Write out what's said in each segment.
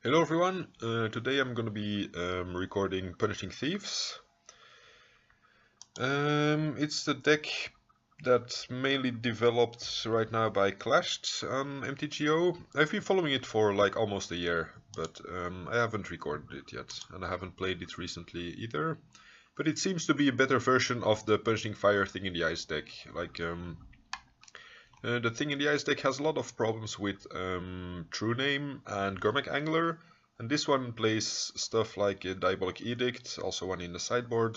Hello everyone, today I'm gonna be recording Punishing Thieves. It's the deck that's mainly developed right now by Clashed on MTGO. I've been following it for like almost a year, but I haven't recorded it yet, and I haven't played it recently either. But it seems to be a better version of the Punishing Fire Thing in the Ice deck. The Thing in the Ice deck has a lot of problems with True Name and Gormak Angler, and this one plays stuff like a Diabolic Edict, also one in the sideboard.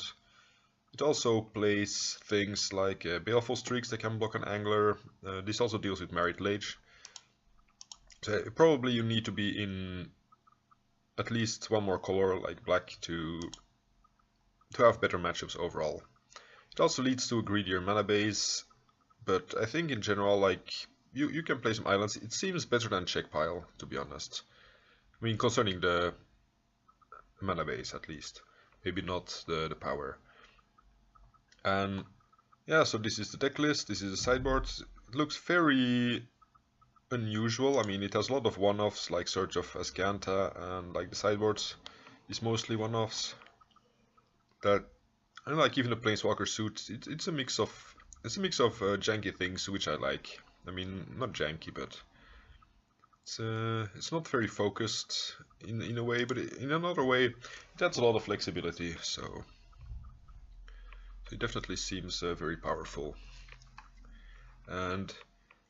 It also plays things like Baleful Streaks that can block an Angler. This also deals with Married Lage. So probably you need to be in at least one more color, like black, to have better matchups overall. It also leads to a greedier mana base, but I think in general, like, you can play some islands. It seems better than Check Pile, to be honest. I mean, concerning the mana base, at least. Maybe not the power. And yeah, so this is the deck list, this is the sideboard. It looks very unusual. I mean, it has a lot of one-offs, like Surge of Ascanta, and like the sideboard is mostly one-offs. That, and like even the Planeswalker suit, it's a mix of janky things, which I like. I mean, not janky, but it's not very focused in a way, but in another way, it adds a lot of flexibility. So it definitely seems very powerful. And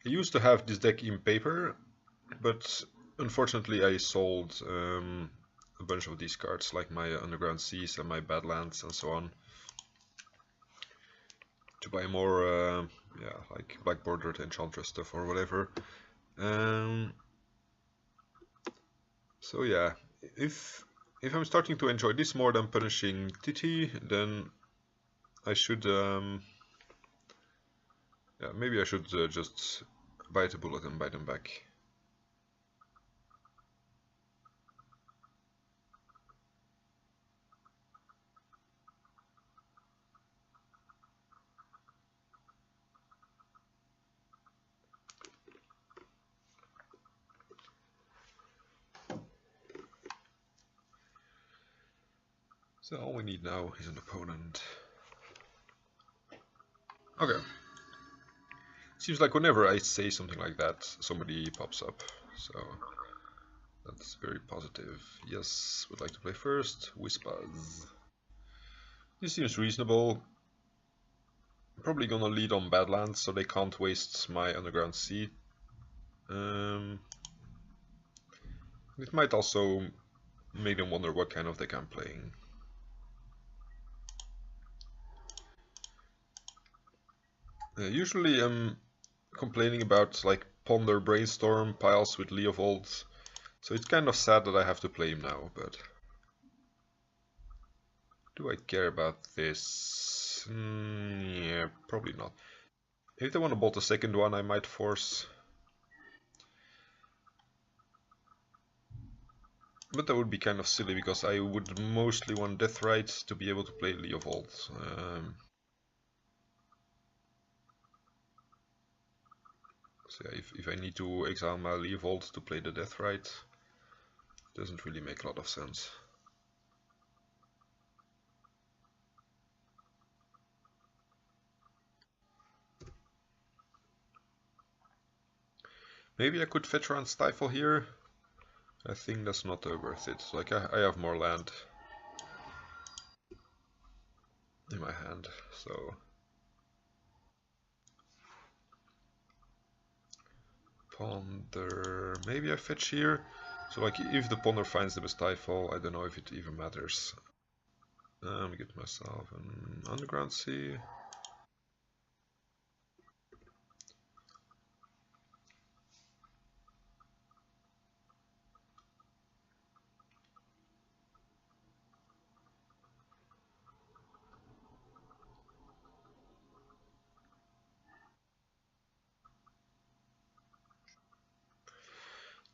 I used to have this deck in paper, but unfortunately I sold a bunch of these cards, like my Underground Seas and my Badlands and so on, to buy more, yeah, like Black Bordered Enchantress stuff or whatever. So yeah, if I'm starting to enjoy this more than Punishing TT, then I should, yeah, maybe I should just bite a bullet and buy them back. So all we need now is an opponent. Okay. Seems like whenever I say something like that, somebody pops up. So that's very positive. Yes, would like to play first. Whispers. This seems reasonable. Probably gonna lead on Badlands, so they can't waste my Underground Sea. It might also make them wonder what kind of deck I'm playing. Usually I'm complaining about like Ponder Brainstorm piles with Leovold, so it's kind of sad that I have to play him now, but do I care about this? Yeah, probably not. If they want to bolt the second one, I might force. But that would be kind of silly, because I would mostly want Deathrite to be able to play Leovold. So yeah, if I need to exile my Leovold to play the Deathrite, it doesn't really make a lot of sense. Maybe I could fetch around Stifle here. I think that's not worth it. Like, I have more land in my hand, so Ponder. Maybe I fetch here. So like, if the Ponder finds the Stifle, I don't know if it even matters. Get myself an Underground Sea.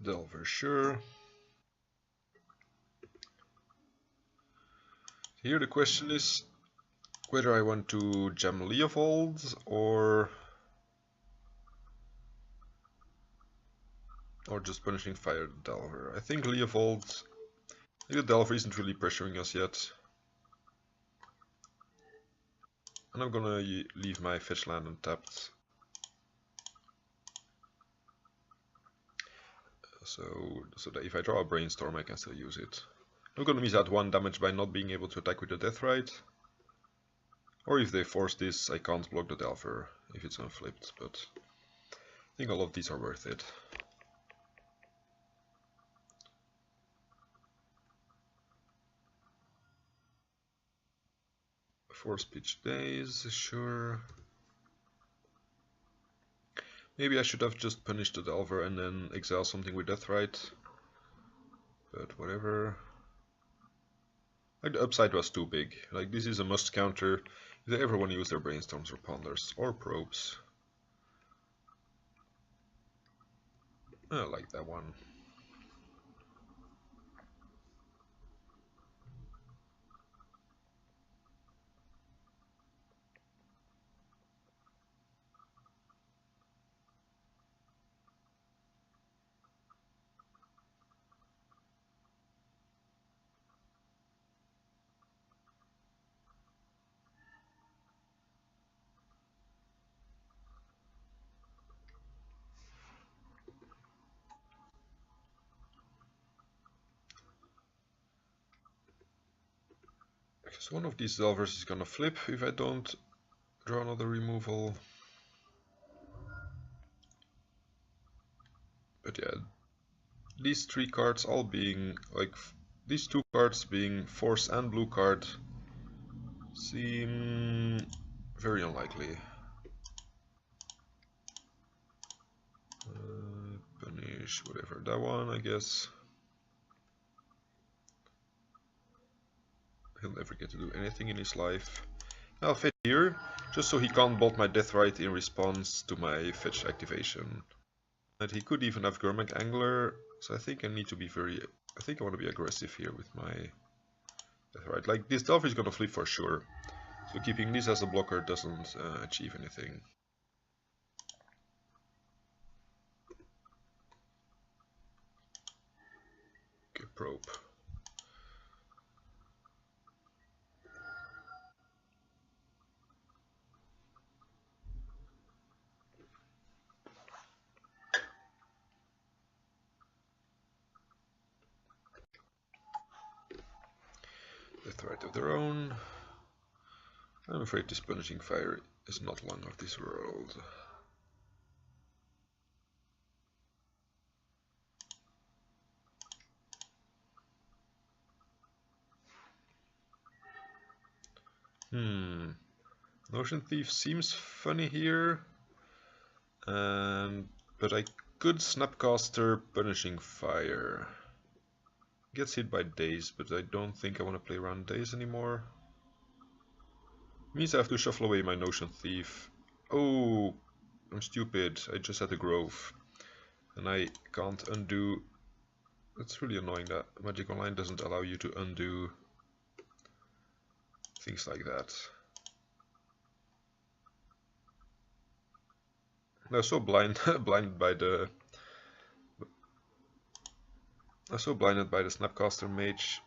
Delver, sure. Here the question is whether I want to jam Leovold or Or just punishing fire the Delver. I think Leovold... The Delver isn't really pressuring us yet. And I'm gonna leave my fetch land untapped. So that if I draw a Brainstorm I can still use it. I'm gonna miss out 1 damage by not being able to attack with the Deathrite. Or if they force this, I can't block the Delver if it's unflipped, but I think all of these are worth it. Force Pitch Days, sure. Maybe I should have just punished the Delver and then exile something with Deathrite. But whatever. Like the upside was too big. Like this is a must counter if they ever want to use their Brainstorms or Ponders or Probes. I like that one. Because one of these Delvers is gonna flip if I don't draw another removal. But yeah, these 3 cards all being like these 2 cards being Force and blue card seem very unlikely. Punish whatever that one, I guess. He'll never get to do anything in his life. I'll fetch here, just so he can't bolt my Deathrite in response to my fetch activation. And he could even have Gurmag Angler, so I think I need to be I think I want to be aggressive here with my Deathrite. Like, this Delver is gonna flip for sure, so keeping this as a blocker doesn't achieve anything. Okay, probe. Deathrite of their own. I'm afraid this Punishing Fire is not long of this world. Notion Thief seems funny here, but I could Snapcaster Punishing Fire. Gets hit by Daze, but I don't think I want to play around Daze anymore. Means I have to shuffle away my Notion Thief. Oh, I'm stupid. I just had a Grove, and I can't undo. That's really annoying that Magic Online doesn't allow you to undo things like that. I was so blinded by the Snapcaster Mage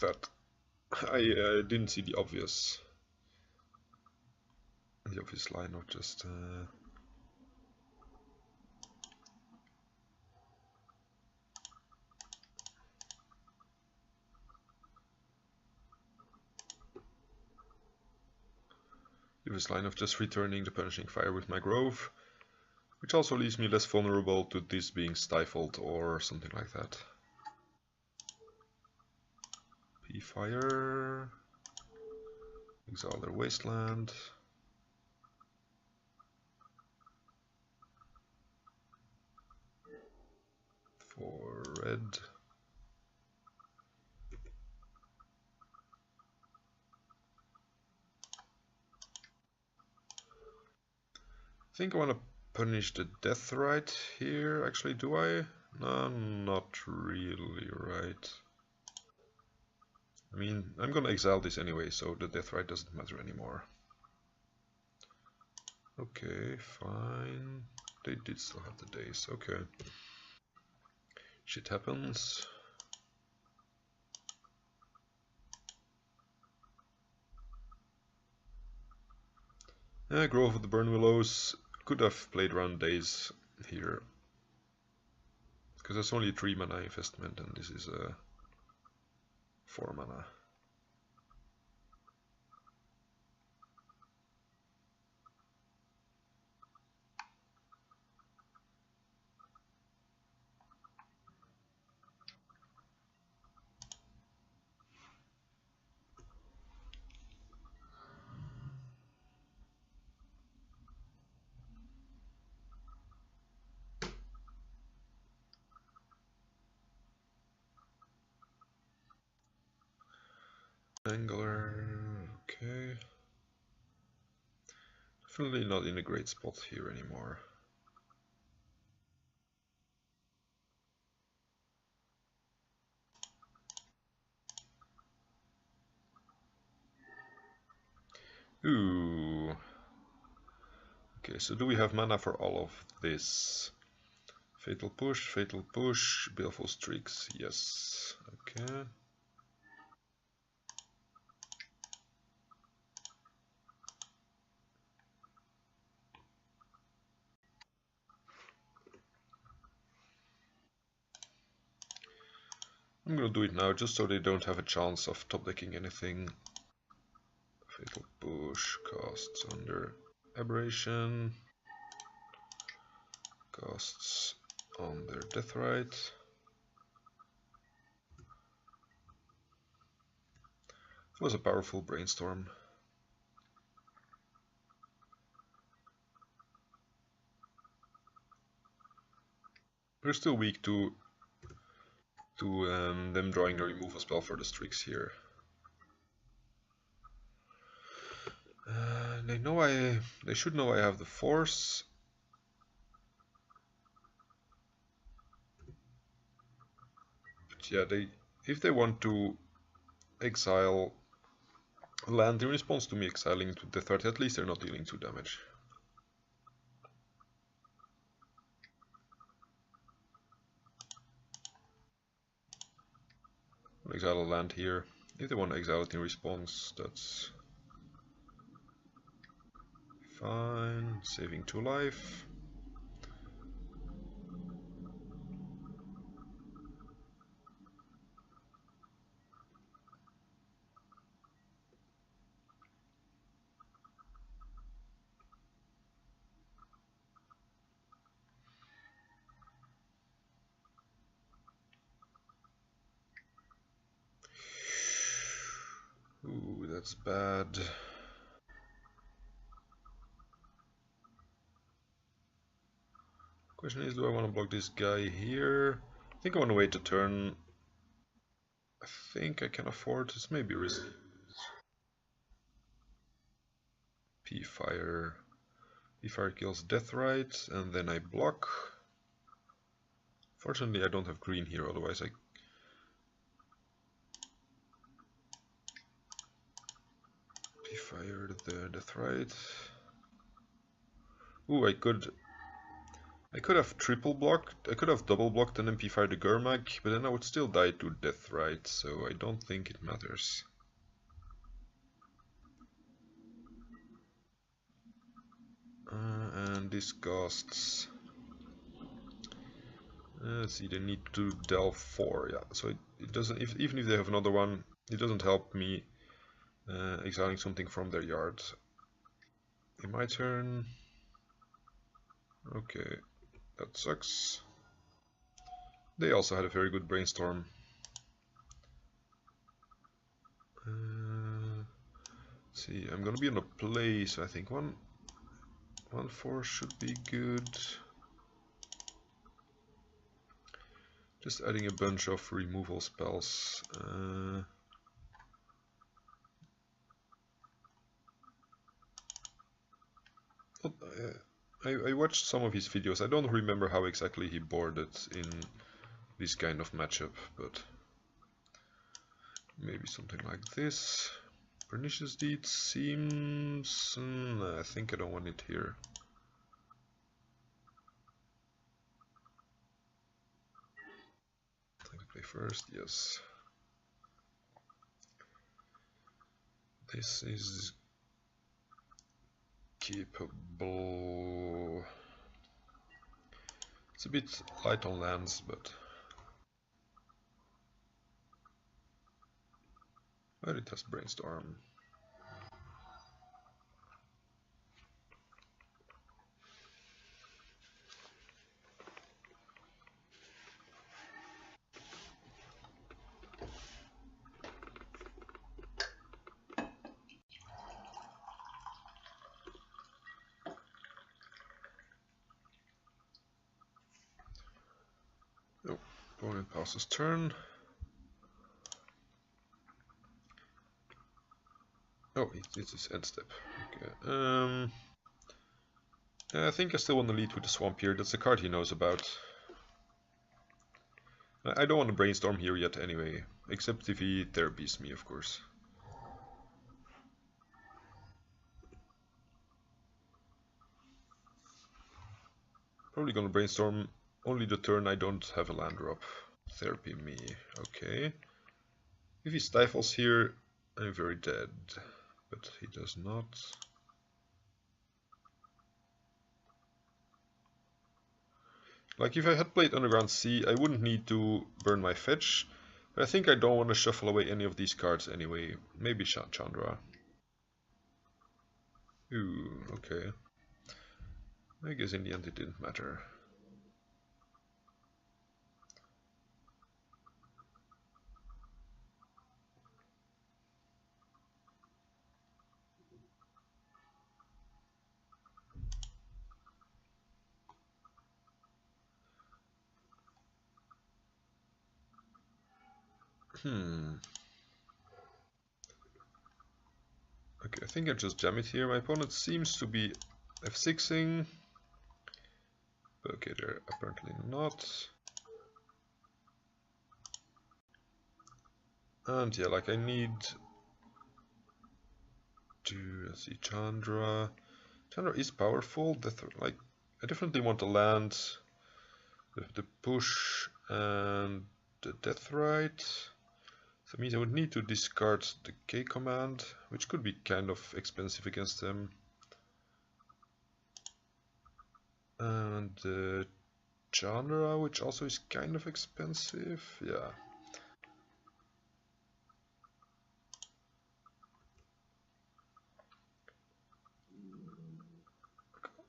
that I didn't see the obvious line of just returning the Punishing Fire with my Grove, which also leaves me less vulnerable to this being stifled or something like that. P-Fire, exile their Wasteland. For red. I think I want to punish the Deathrite here. Actually, do I? No, not really, right? I mean, I'm gonna exile this anyway, so the Deathrite doesn't matter anymore. Okay, fine. They did still have the days, okay. Shit happens. Grove of the Burn Willows. Could have played around days here. Because there's only 3 mana investment and this is 4 mana. Angler, okay. Definitely not in a great spot here anymore. Ooh. Okay, so do we have mana for all of this? Fatal push, Baleful Streaks, yes. Okay. I'm gonna do it now just so they don't have a chance of top decking anything. Fatal push, costs under aberration, costs on their Deathrite. It was a powerful brainstorm. We're still weak to them drawing the removal spell for the Strix here. They should know I have the Force. But yeah, if they want to exile land in response to me exiling into Deathrite, at least they're not dealing 2 damage. Exile a land here. If they want to exile it in response, that's fine. Saving 2 life. Ooh, that's bad. Question is, do I want to block this guy here? I think I want to wait a turn. I think I can afford this. Maybe risky. P-Fire. P-Fire kills Deathrite, and then I block. Fortunately, I don't have green here, otherwise I... P-Fire the Deathrite. Ooh, I could have triple blocked, I could have double blocked and then P-Fire the Gurmag, but then I would still die to Deathrite, so I don't think it matters. And this costs... let's see, they need to delve 4, yeah, so it doesn't, even if they have another one, it doesn't help me exiling something from their yard. In my turn... Okay, that sucks. They also had a very good brainstorm. Let's see, I'm gonna be on a play, so I think 1/4 should be good. Just adding a bunch of removal spells. I watched some of his videos. I don't remember how exactly he boarded in this kind of matchup, but maybe something like this. Pernicious Deed seems... I think I don't want it here. play first, yes. This is keepable. It's a bit light on lands, but it has brainstorm. Oh, opponent passes turn. Oh, it is end step. Okay. I think I still want to lead with the Swamp here. That's a card he knows about. I don't want to brainstorm here yet anyway, except if he therapies me, of course. Probably gonna brainstorm only the turn I don't have a land drop. Therapy me, okay. If he stifles here, I'm very dead. But he does not. Like if I had played Underground Sea, I wouldn't need to burn my fetch. But I think I don't want to shuffle away any of these cards anyway. Maybe Chandra. Ooh, okay. I guess in the end it didn't matter. Okay, I think I just jam it here. My opponent seems to be f6ing. Okay, they're apparently not. And yeah, like I need to, let's see, Chandra. Chandra is powerful. Like I definitely want to land the push and the Deathrite. So that means I would need to discard the K command, which could be kind of expensive against them. And the Chandra, which also is kind of expensive. Yeah.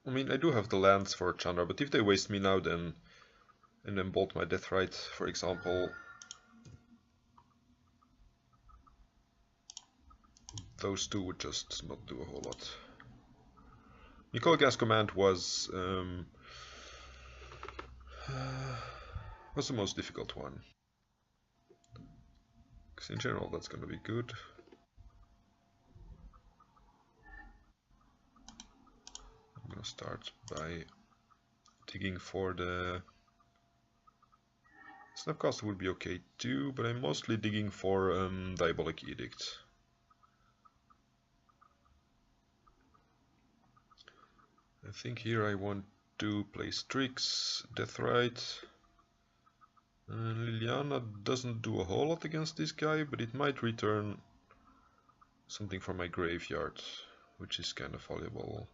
I mean, I do have the lands for Chandra, but if they waste me now, then and then bolt my Deathrite, for example, those two would just not do a whole lot. Gas command was the most difficult one. Because in general, that's going to be good. I'm going to start by digging for the Snapcaster would be okay too, but I'm mostly digging for Diabolic Edict. I think here I want to play Strix, Deathrite. Liliana doesn't do a whole lot against this guy, but it might return something from my graveyard, which is kind of valuable.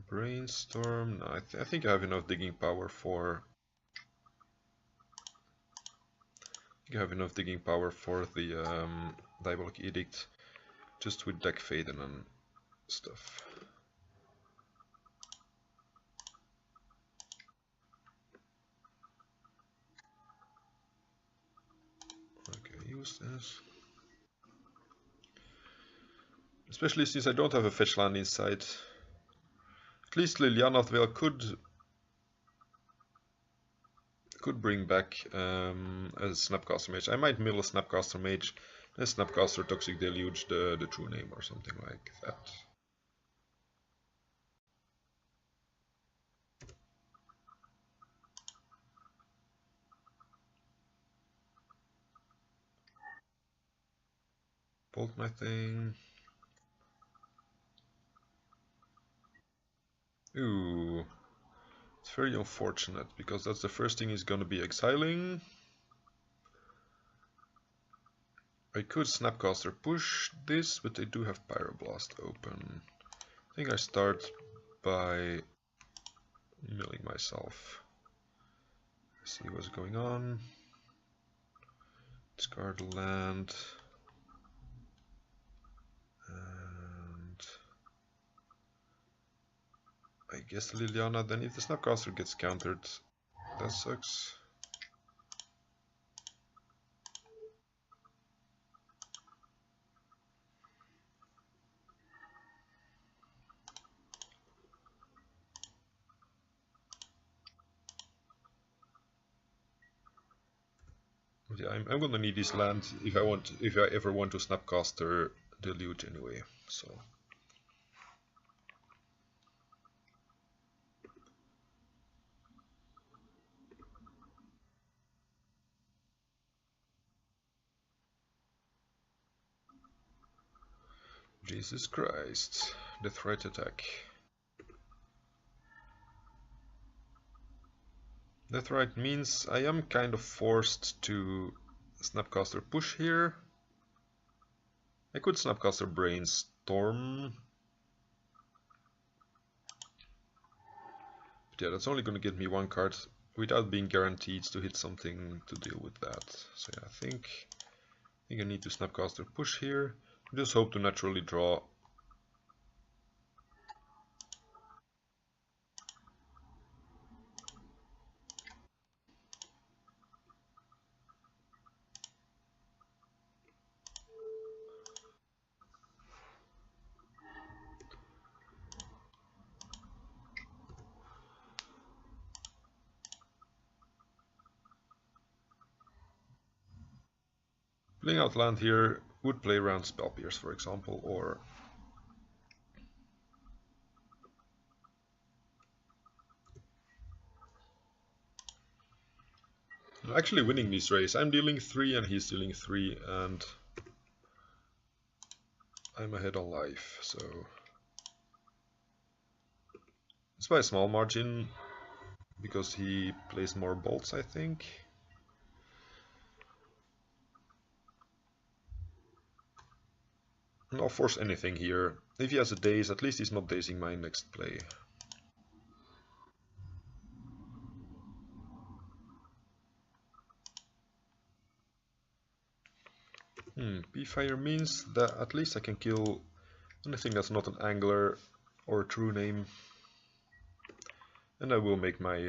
Brainstorm. No, I think I have enough digging power for. I have enough digging power for the Diabolic Edict, just with deck Faden and stuff. Okay, use this. Especially since I don't have a fetch land inside. At least Liliana Veil could bring back a Snapcaster Mage. I might mill a Snapcaster Mage, a Snapcaster Toxic Deluge, the true name or something like that. Bolt my thing. Ooh. It's very unfortunate, because that's the first thing he's gonna be exiling. I could Snapcaster push this, but they do have Pyroblast open. I think I start by milling myself. See what's going on. Discard land. And I guess Liliana, then if the Snapcaster gets countered, that sucks. But yeah, I'm gonna need this land if I ever want to Snapcaster Deluge anyway. So Jesus Christ, Death Right attack. Death Right means I am kind of forced to Snapcaster push here. I could Snapcaster Brainstorm. But yeah, that's only going to get me one card without being guaranteed to hit something to deal with that. So yeah, I think I need to Snapcaster push here. Just hope to naturally draw. Playing out land here would play around Spell Pierce, for example, or actually winning this race. I'm dealing 3 and he's dealing 3, and I'm ahead on life, so it's by a small margin because he plays more bolts, I think. And I'll force anything here. If he has a daze, at least he's not dazing my next play. P-Fire means that at least I can kill anything that's not an angler or a true name. And I will make my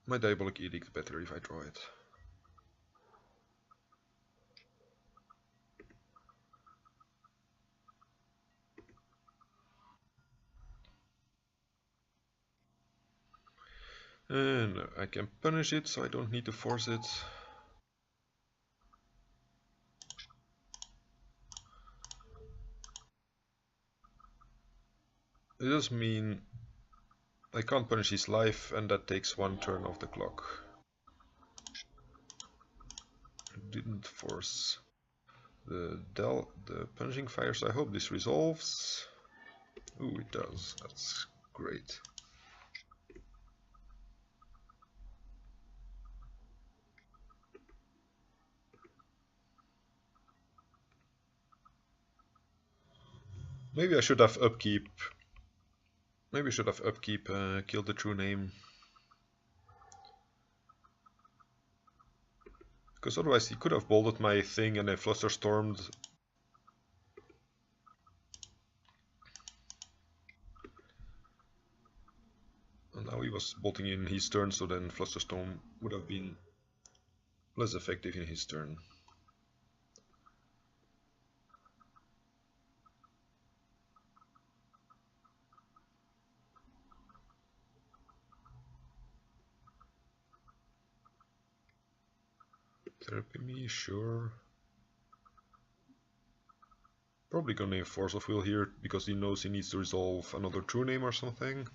my Diabolic Edict better if I draw it. And I can punish it, so I don't need to force it. It does mean I can't punish his life, and that takes 1 turn off the clock. I didn't force the punishing fire, so I hope this resolves. Ooh, it does. That's great. Maybe I should have upkeep. Maybe I should have upkeep, killed the true name. Because otherwise he could have bolted my thing and then flusterstormed. And now he was bolting in his turn, so then flusterstorm would have been less effective in his turn. Therapy me, sure. Probably gonna name Force of Will here because he knows he needs to resolve another true name or something.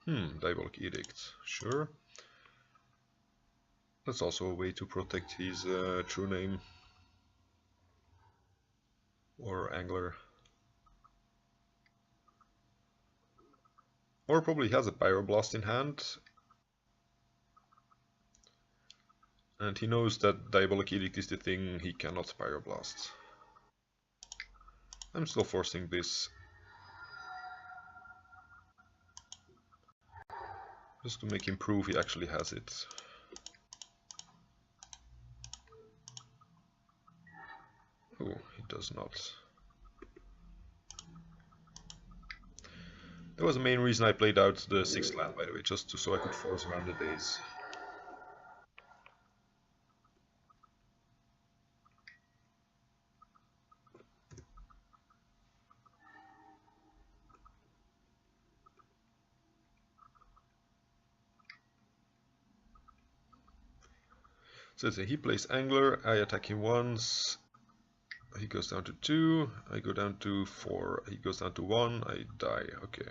Diabolic Edict, sure. That's also a way to protect his true name. or Angler. Or probably has a Pyroblast in hand. And he knows that Diabolic Edict is the thing he cannot Pyroblast. I'm still forcing this. Just to make him prove he actually has it. Oh, he does not. That was the main reason I played out the 6th land, by the way, just so I could force around the days. So he plays Angler, I attack him once, he goes down to 2, I go down to 4, he goes down to 1, I die, okay.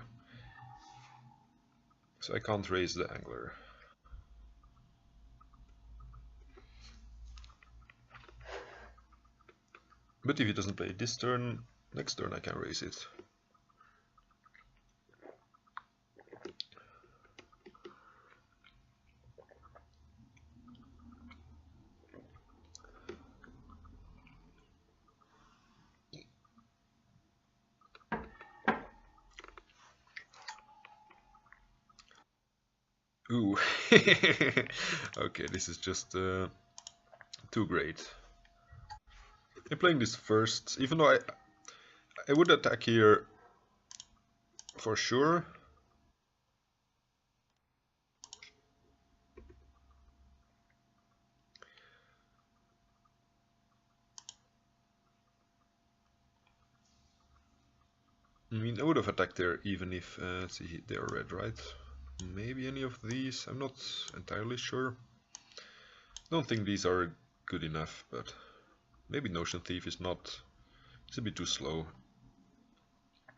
So I can't raise the Angler. But if he doesn't play this turn, next turn I can raise it. Ooh. Okay, this is just too great. I'm playing this first, even though I would attack here for sure. I mean, I would have attacked there even if, let's see, they are red, right? Maybe any of these, I'm not entirely sure. Don't think these are good enough, but maybe Notion Thief is not, it's a bit too slow.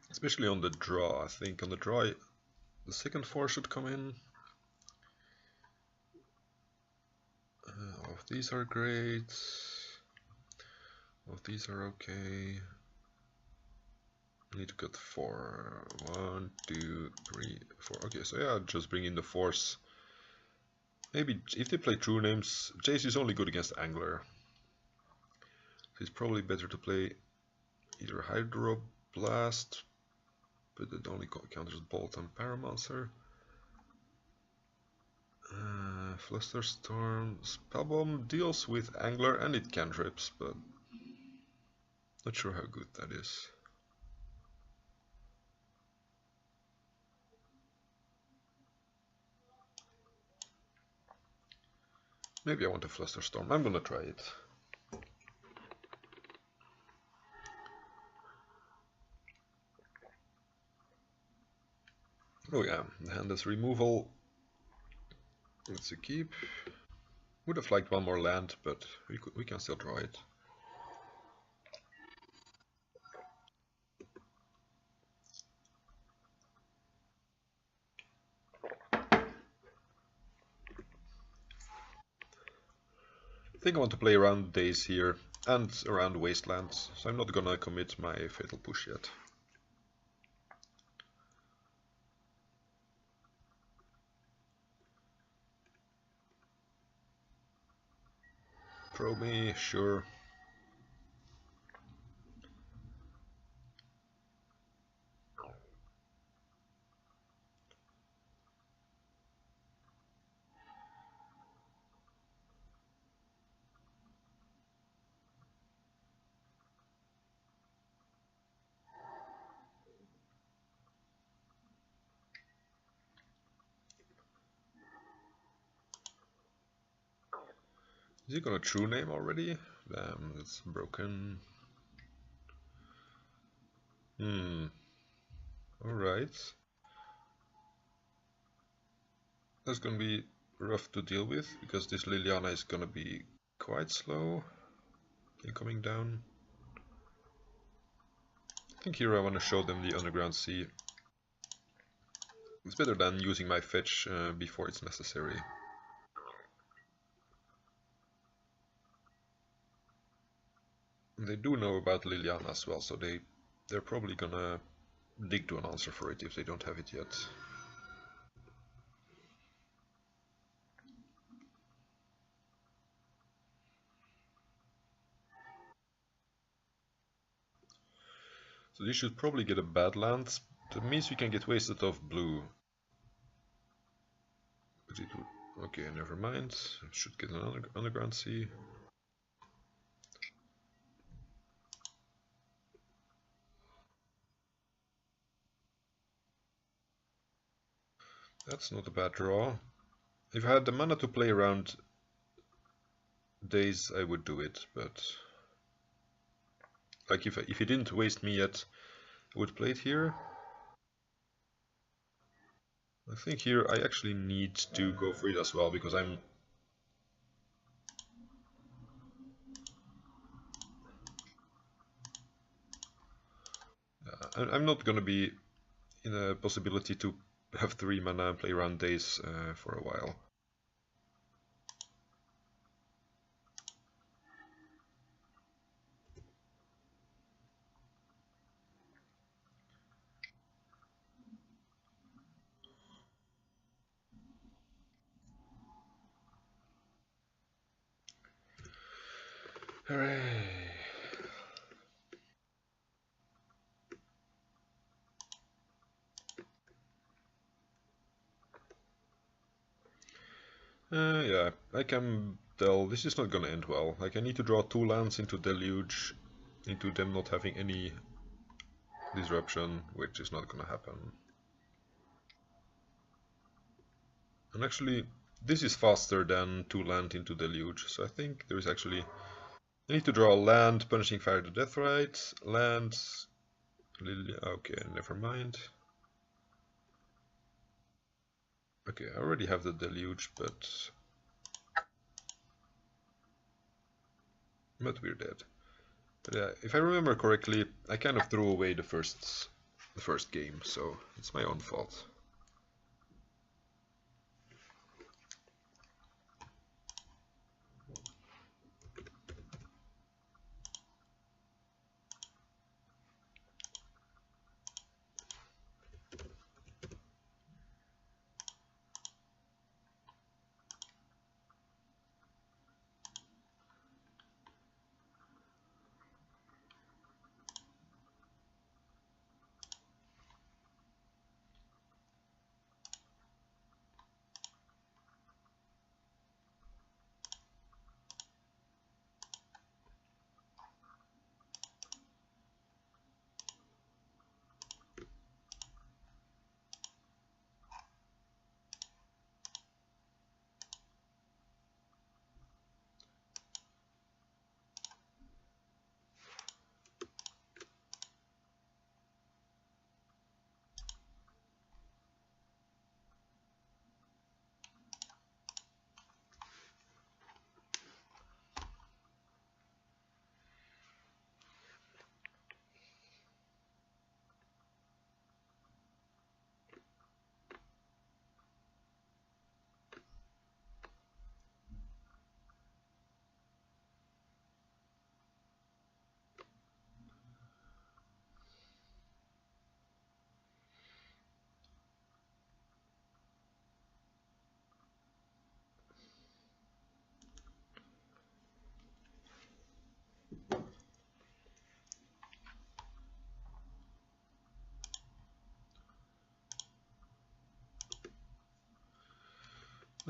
Especially on the draw, I think. On the draw, the second 4 should come in. All of these are great. All of these are okay. I need to cut 4. 1, 2, 3, 4. Okay, so yeah, just bring in the force. Maybe if they play true names, Jace is only good against Angler. So it's probably better to play either Hydro Blast, but it only counters Bolt and Paramancer. Flusterstorm, Spellbomb deals with Angler and it cantrips, but not sure how good that is. Maybe I want a Flusterstorm. I'm gonna try it. Oh yeah, the hand has removal. It's a keep. Would have liked one more land, but we can still draw it. I think I want to play around days here and around wastelands, so I'm not gonna commit my fatal push yet. Throw me, sure. Is he gonna true name already? Damn, that's broken. Alright. That's gonna be rough to deal with, because this Liliana is gonna be quite slow in coming down. I think here I want to show them the Underground Sea. It's better than using my fetch before it's necessary. They do know about Liliana as well, so they're probably gonna dig to an answer for it if they don't have it yet. So they should probably get a bad land. That means we can get wasted off blue. But it would... Okay, never mind. Should get an underground sea. That's not a bad draw. If I had the mana to play around days, I would do it, but... Like, if he didn't waste me yet, I would play it here. I think here I actually need to go for it as well, because I'm not gonna be in a possibility to have 3 mana and play around days for a while. Hooray! Yeah, I can tell this is not gonna end well. Like, I need to draw 2 lands into Deluge, into them not having any disruption, which is not gonna happen. And actually, this is faster than 2 land into Deluge, so I think there is actually... I need to draw a land, Punishing Fire to Deathrite, land... Okay, never mind. Okay, I already have the Deluge, but we're dead. But yeah, if I remember correctly, I kind of threw away the first game, so it's my own fault.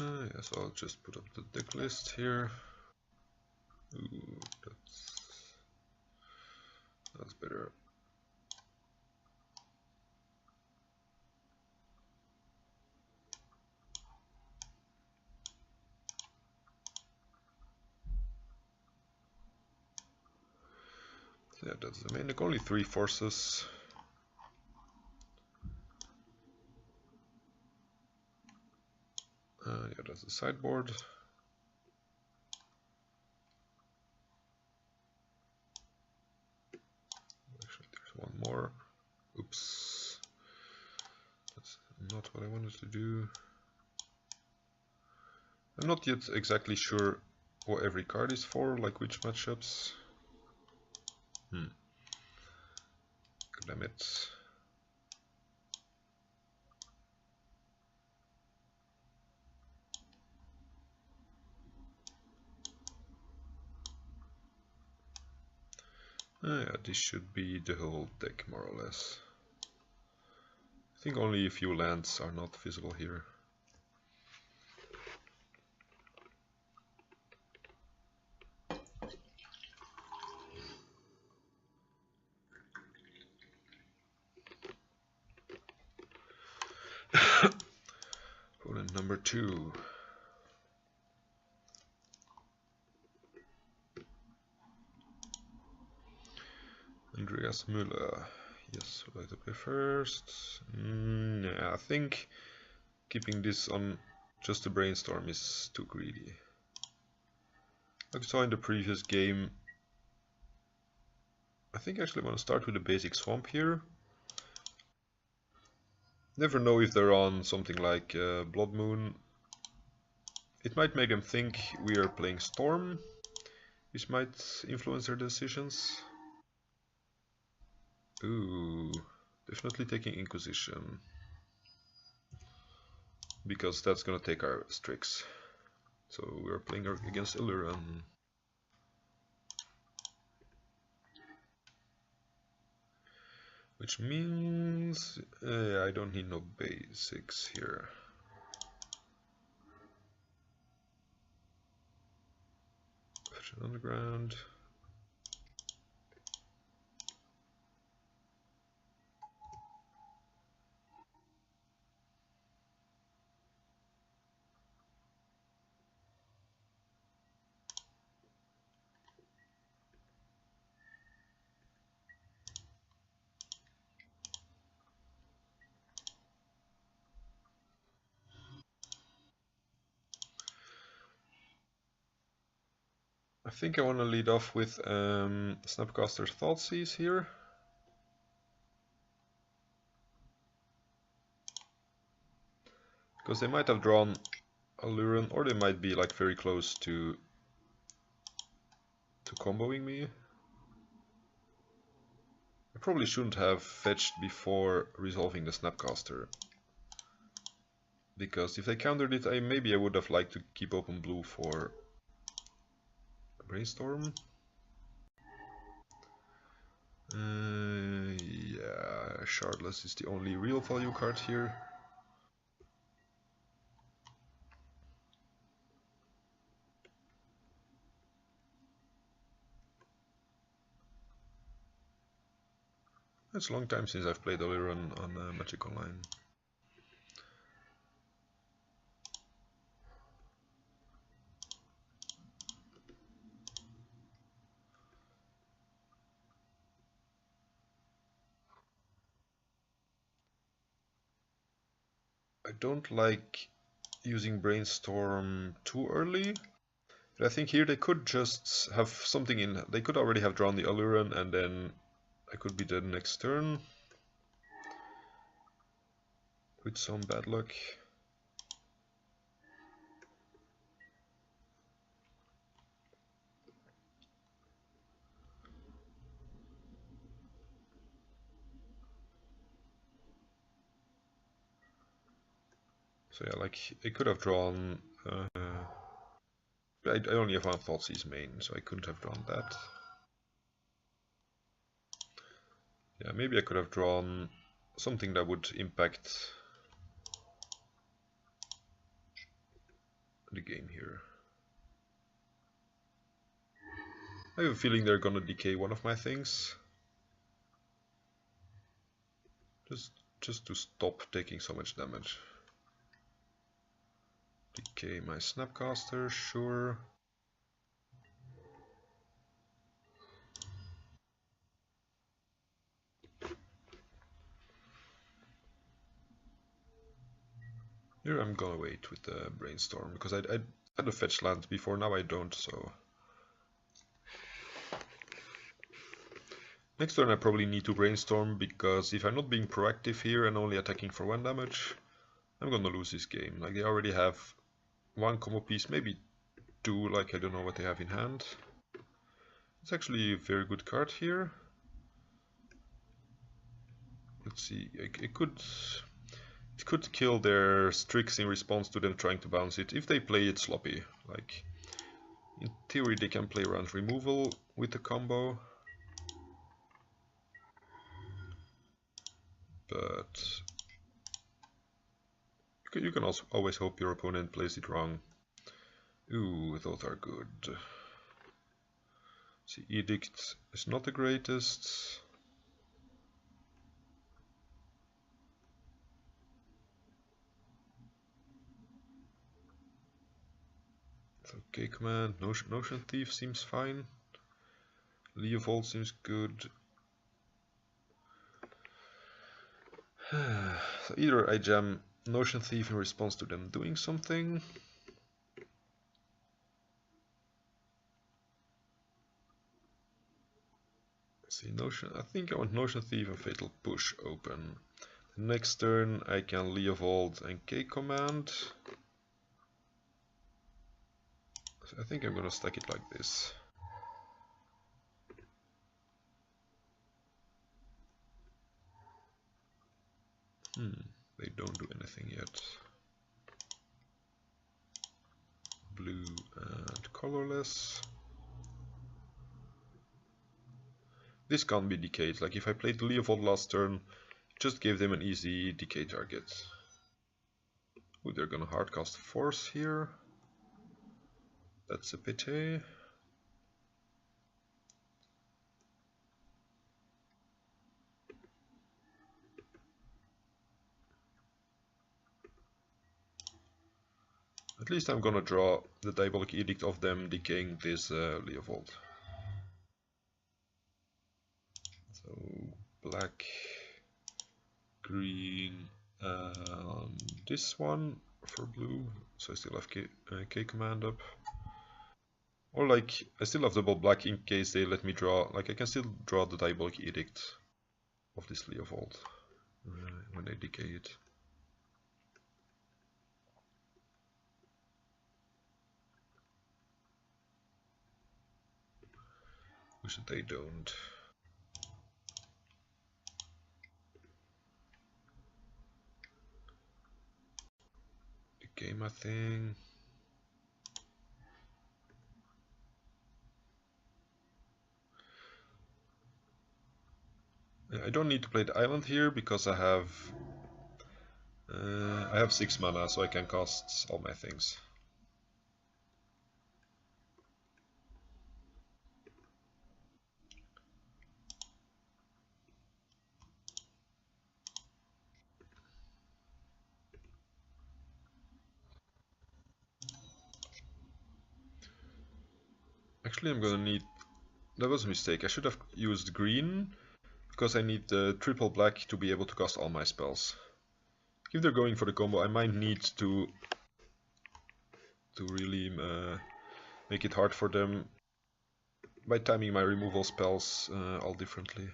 Yeah, so I'll just put up the deck list here. Ooh, that's better. So yeah, that's the main deck. Only 3 forces. Yeah, that's the sideboard. Actually, there's one more. Oops. That's not what I wanted to do. I'm not yet exactly sure what every card is for, like which matchups. Damn it. Yeah, this should be the whole deck, more or less. I think only a few lands are not visible here. Opponent number 2. Andreas Müller. Yes, would like to play first. Yeah, I think keeping this on just a brainstorm is too greedy. Like I saw in the previous game, I think I actually want to start with a basic swamp here. Never know if they're on something like Blood Moon. It might make them think we are playing Storm, which might influence their decisions. Ooh, definitely taking Inquisition. Because that's gonna take our Strix. So we're playing against Illuran. Which means I don't need no basics here. Underground. I think I want to lead off with Snapcaster's Thoughtseize here. Because they might have drawn Alluran, or they might be like very close to comboing me. I probably shouldn't have fetched before resolving the Snapcaster. Because if they countered it, maybe I would have liked to keep open blue for Brainstorm. Yeah, Shardless is the only real value card here. It's a long time since I've played Alluran on Magic Online. I don't like using Brainstorm too early. But I think here they could just have something in. They could already have drawn the Alluran, and then I could be dead next turn with some bad luck. So yeah, like I could have drawn. I only have one Thoughtseize main, so I couldn't have drawn that. Yeah, maybe I could have drawn something that would impact the game here. I have a feeling they're gonna decay one of my things. Just to stop taking so much damage. Decay my Snapcaster, sure. Here I'm gonna wait with the Brainstorm, because I had a fetch land before, now I don't, so... Next turn I probably need to Brainstorm, because if I'm not being proactive here and only attacking for 1 damage, I'm gonna lose this game. Like, they already have 1 combo piece, maybe 2, like I don't know what they have in hand. It's actually a very good card here. Let's see, it could kill their Strix in response to them trying to bounce it if they play it sloppy. Like, in theory they can play around removal with the combo, but you can also always hope your opponent plays it wrong. Ooh, those are good. See, Edict is not the greatest. Okay, command. Notion Thief seems fine. Leovold seems good. So either I jam Notion Thief in response to them doing something. See, Notion. I think I want Notion Thief and Fatal Push open. Next turn I can Leovold and K command. So I think I'm gonna stack it like this. They don't do anything yet. Blue and colorless. This can't be decayed. Like if I played Leovold last turn, just gave them an easy decay target. Ooh, they're gonna hardcast Force here. That's a pity. At least I'm gonna draw the Diabolic Edict of them decaying this Leovold. So black, green, and this one for blue. So I still have K command up. Or like, I still have double black in case they let me draw, like I can still draw the Diabolic Edict of this Leovold when they decay it. Wish that they don't. Decay my thing. I don't need to play the island here because I have 6 mana, so I can cast all my things. Actually, I'm gonna need... That was a mistake. I should have used green because I need triple black to be able to cast all my spells. If they're going for the combo, I might need to really make it hard for them by timing my removal spells all differently.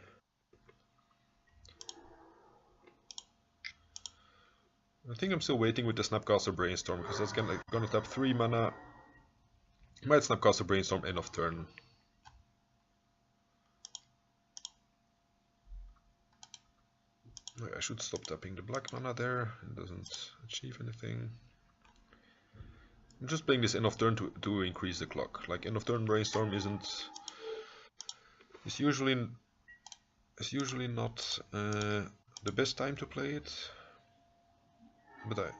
I think I'm still waiting with the Snapcaster Brainstorm because that's gonna tap 3 mana. Might Snapcaster Brainstorm end of turn. I should stop tapping the black mana there. It doesn't achieve anything. I'm just playing this end of turn to increase the clock. Like end of turn Brainstorm isn't... It's usually not the best time to play it. But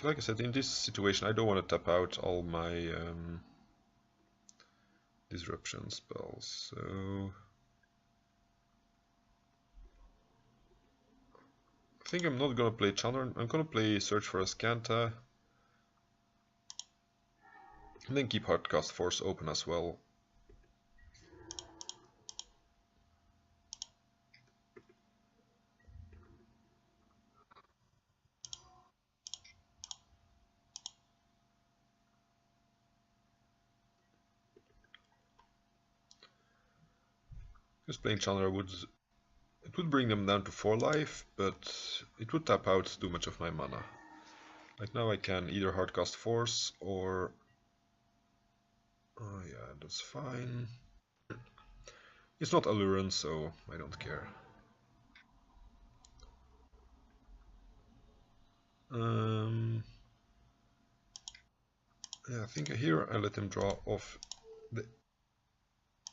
like I said, in this situation I don't want to tap out all my disruption spells. So I think I'm not gonna play Chandler. I'm gonna play Search for Ascanta. And then keep Hardcast Force open as well. Just playing Chandler would bring them down to 4 life, but it would tap out too much of my mana. Like now I can either Hardcast Force or... Oh yeah, that's fine. It's not Alluran, so I don't care. Yeah, I think here I let him draw off the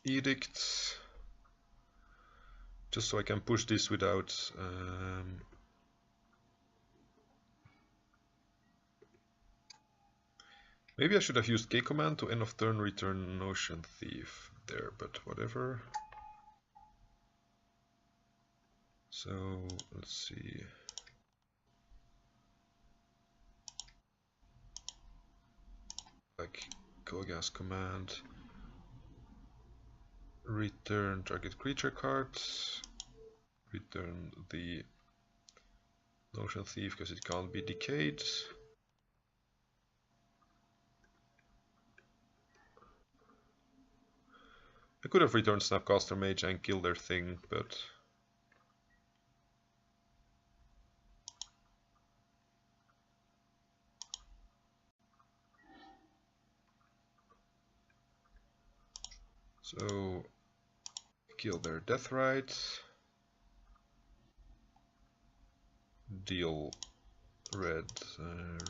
edict, just so I can push this without. Maybe I should have used K command to end of turn return Notion Thief there, but whatever. So let's see. Like Koga's command. Return target creature cards. Return the Notion Thief because it can't be decayed. I could have returned Snapcaster Mage and killed their thing, but so kill their Deathrite, deal red,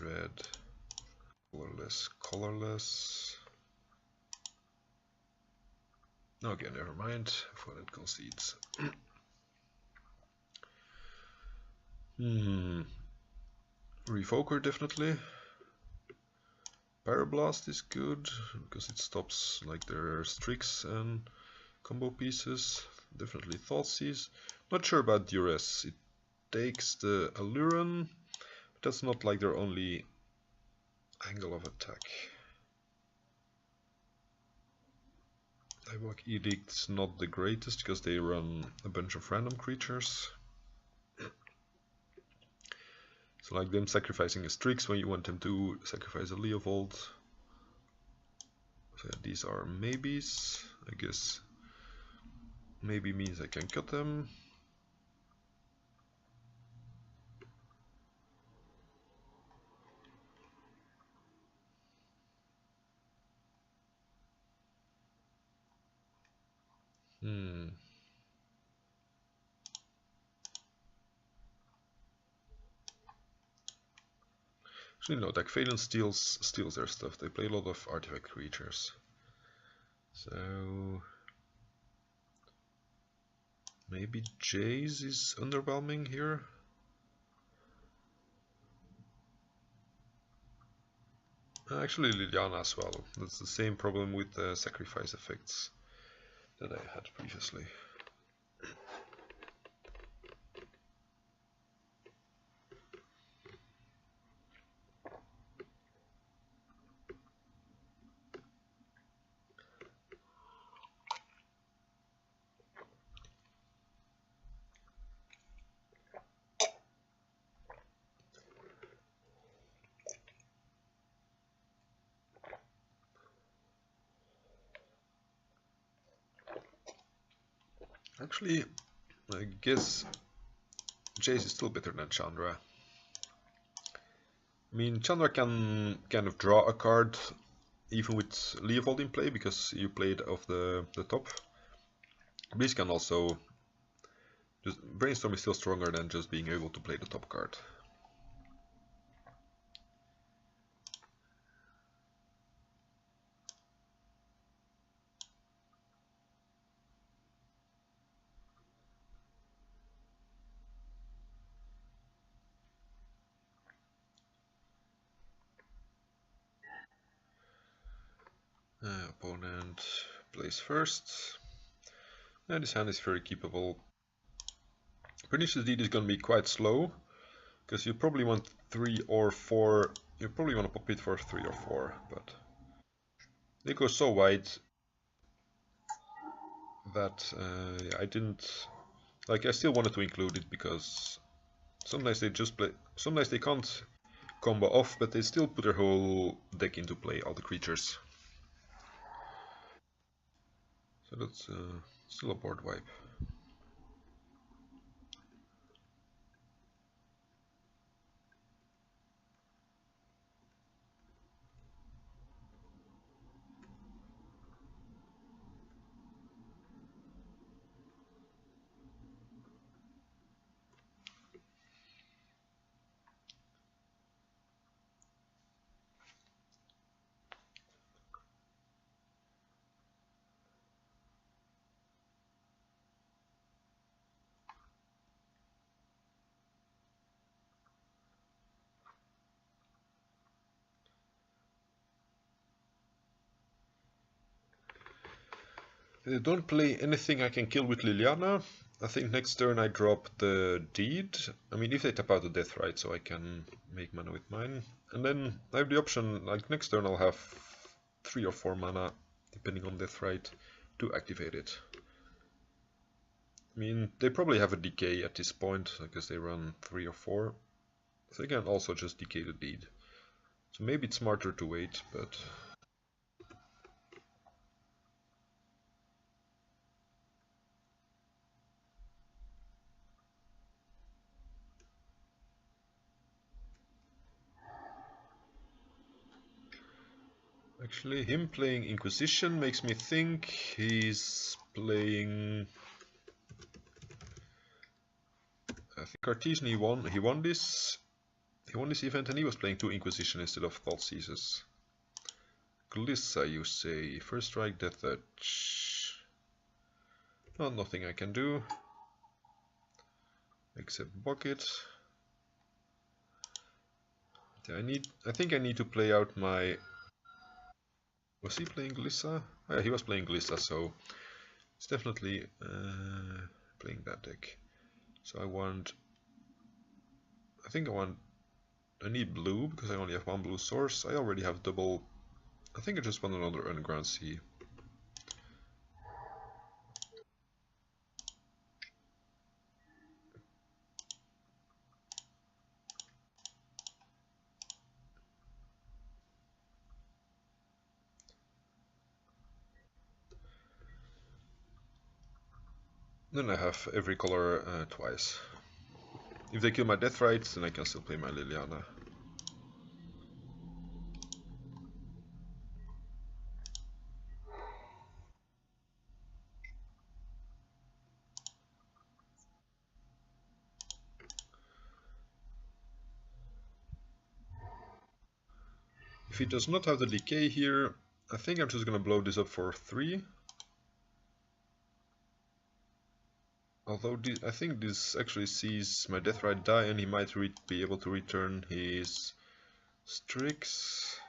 red, colorless, colorless. Okay, never mind. Opponent concedes. Revoker definitely. Pyroblast is good because it stops like their Strix and combo pieces. Definitely Thoughtseize. Not sure about Duress. It takes the Alluran, but that's not like their only angle of attack. Diabolic Edict's not the greatest because they run a bunch of random creatures. So like them sacrificing a Strix when you want them to sacrifice a Leovold. So yeah, these are maybes. I guess maybe means I can cut them. Actually no, like Phaedon steals their stuff. They play a lot of artifact creatures. So maybe Jace is underwhelming here. Actually Liliana as well. That's the same problem with the sacrifice effects that I had previously. Actually, I guess Jace is still better than Chandra. I mean, Chandra can kind of draw a card even with Leovold in play because you played off the top. This can also just Brainstorm is still stronger than just being able to play the top card. Opponent plays first. And this hand is very keepable. Pernicious Deed is going to be quite slow, because you probably want 3 or 4, you probably want to pop it for 3 or 4, but they go so wide that yeah, I didn't, like I still wanted to include it because sometimes they just play, sometimes they can't combo off, but they still put their whole deck into play, all the creatures. So that's still a board wipe. don't play anything I can kill with Liliana. I think next turn I drop the Deed. I mean, if they tap out the Death Right, so I can make mana with mine. And then I have the option, like next turn I'll have 3 or 4 mana, depending on Death Right, to activate it. I mean, they probably have a decay at this point, because they run 3 or 4. So they can also just decay the Deed. So maybe it's smarter to wait, but... Actually, him playing Inquisition makes me think he's playing... I think Cartesian, he won this event and he was playing 2 Inquisition instead of Thoughtseizes. Glissa, you say. First strike, Death Touch. Well, nothing I can do. Except bucket. I think I need to play out my... Was he playing Glissa? Oh, yeah, he was playing Glissa, so it's definitely playing that deck. So I need blue because I only have 1 blue source. I already have double. I think I just want another Underground Sea. Then I have every color twice. If they kill my Death Right, then I can still play my Liliana. If he does not have the decay here, I think I'm just gonna blow this up for 3. Although I think this actually sees my Death Right die and he might be able to return his Strix.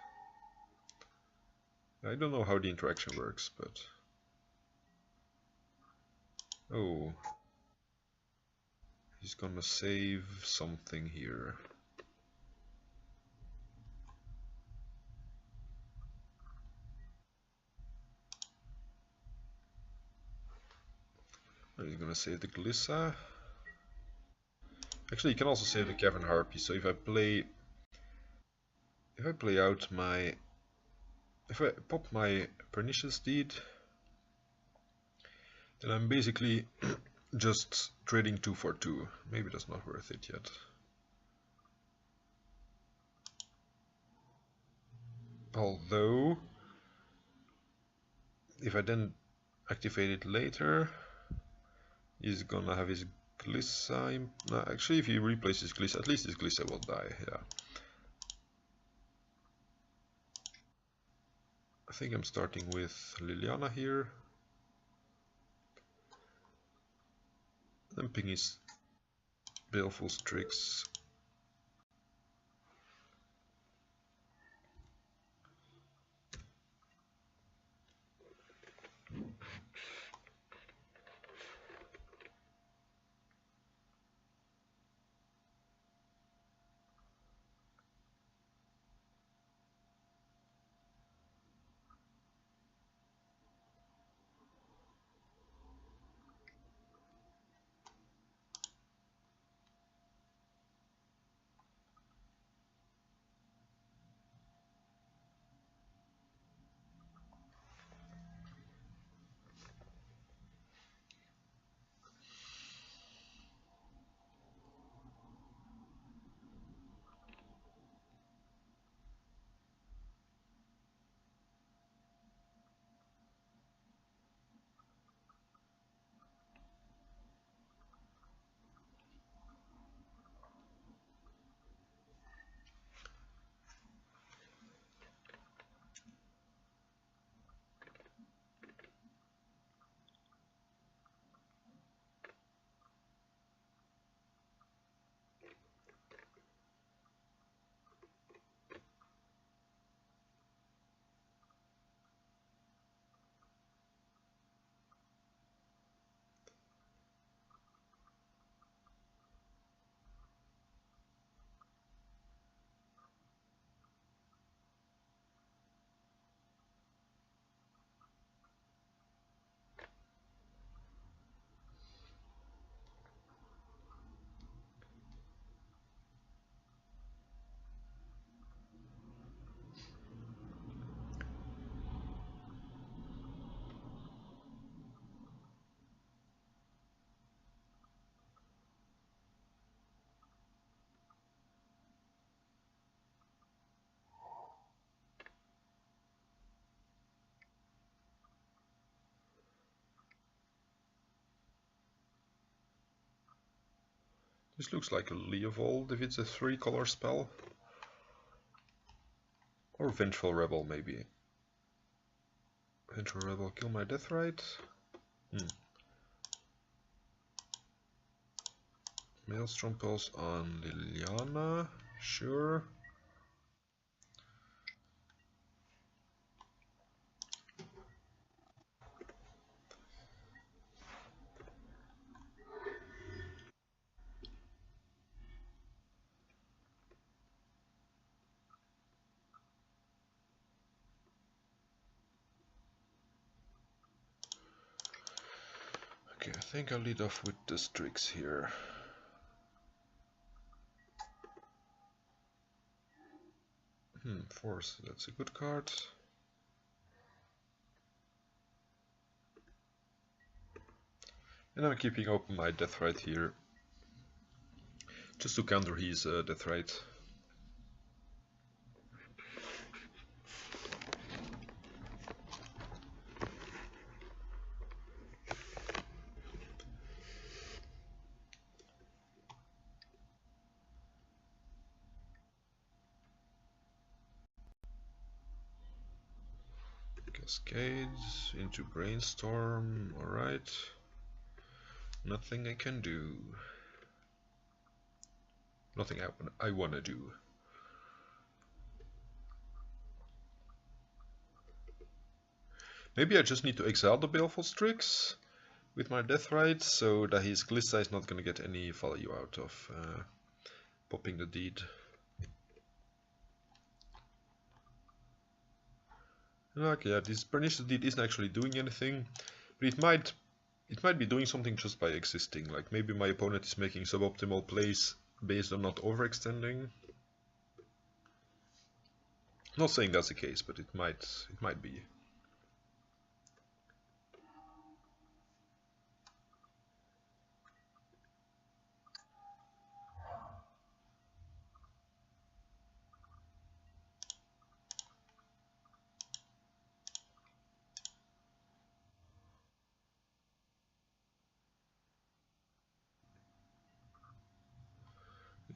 I don't know how the interaction works, but... Oh. He's gonna save something here. He's gonna save the Glissa. Actually, he can also save the Cavern Harpy. So if I pop my Pernicious Deed, then I'm basically just trading 2 for 2. Maybe that's not worth it yet. Although, if I then activate it later, he's gonna have his Glissa. No, actually, if he replaces Glissa, at least his Glissa will die. Yeah. I think I'm starting with Liliana here. Dumping his Baleful Strix. This looks like a Leovold if it's a 3-color spell. Or Vengeful Rebel, maybe. Vengeful Rebel, kill my Deathrite. Maelstrom Pulse on Liliana, sure. Okay, I think I'll lead off with the Strix here. Force, that's a good card. And I'm keeping open my Deathrite here, just to counter his Deathrite. Cascades into Brainstorm, alright. Nothing I can do. Nothing I wanna do. Maybe I just need to exile the Baleful Strix with my Deathrite, so that his Glissa is not gonna get any value out of popping the deed. Okay, yeah, this Pernicious Deed isn't actually doing anything, but it might be doing something just by existing. Like maybe my opponent is making suboptimal plays based on not overextending. Not saying that's the case, but it might be.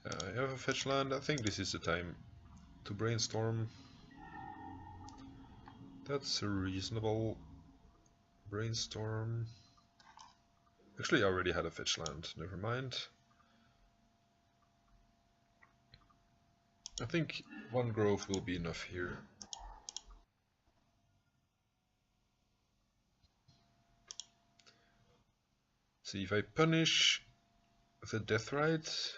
I have a fetch land. I think this is the time to brainstorm. That's a reasonable brainstorm. Actually, I already had a fetch land. Never mind. I think one grove will be enough here. See, if I punish the Deathrite...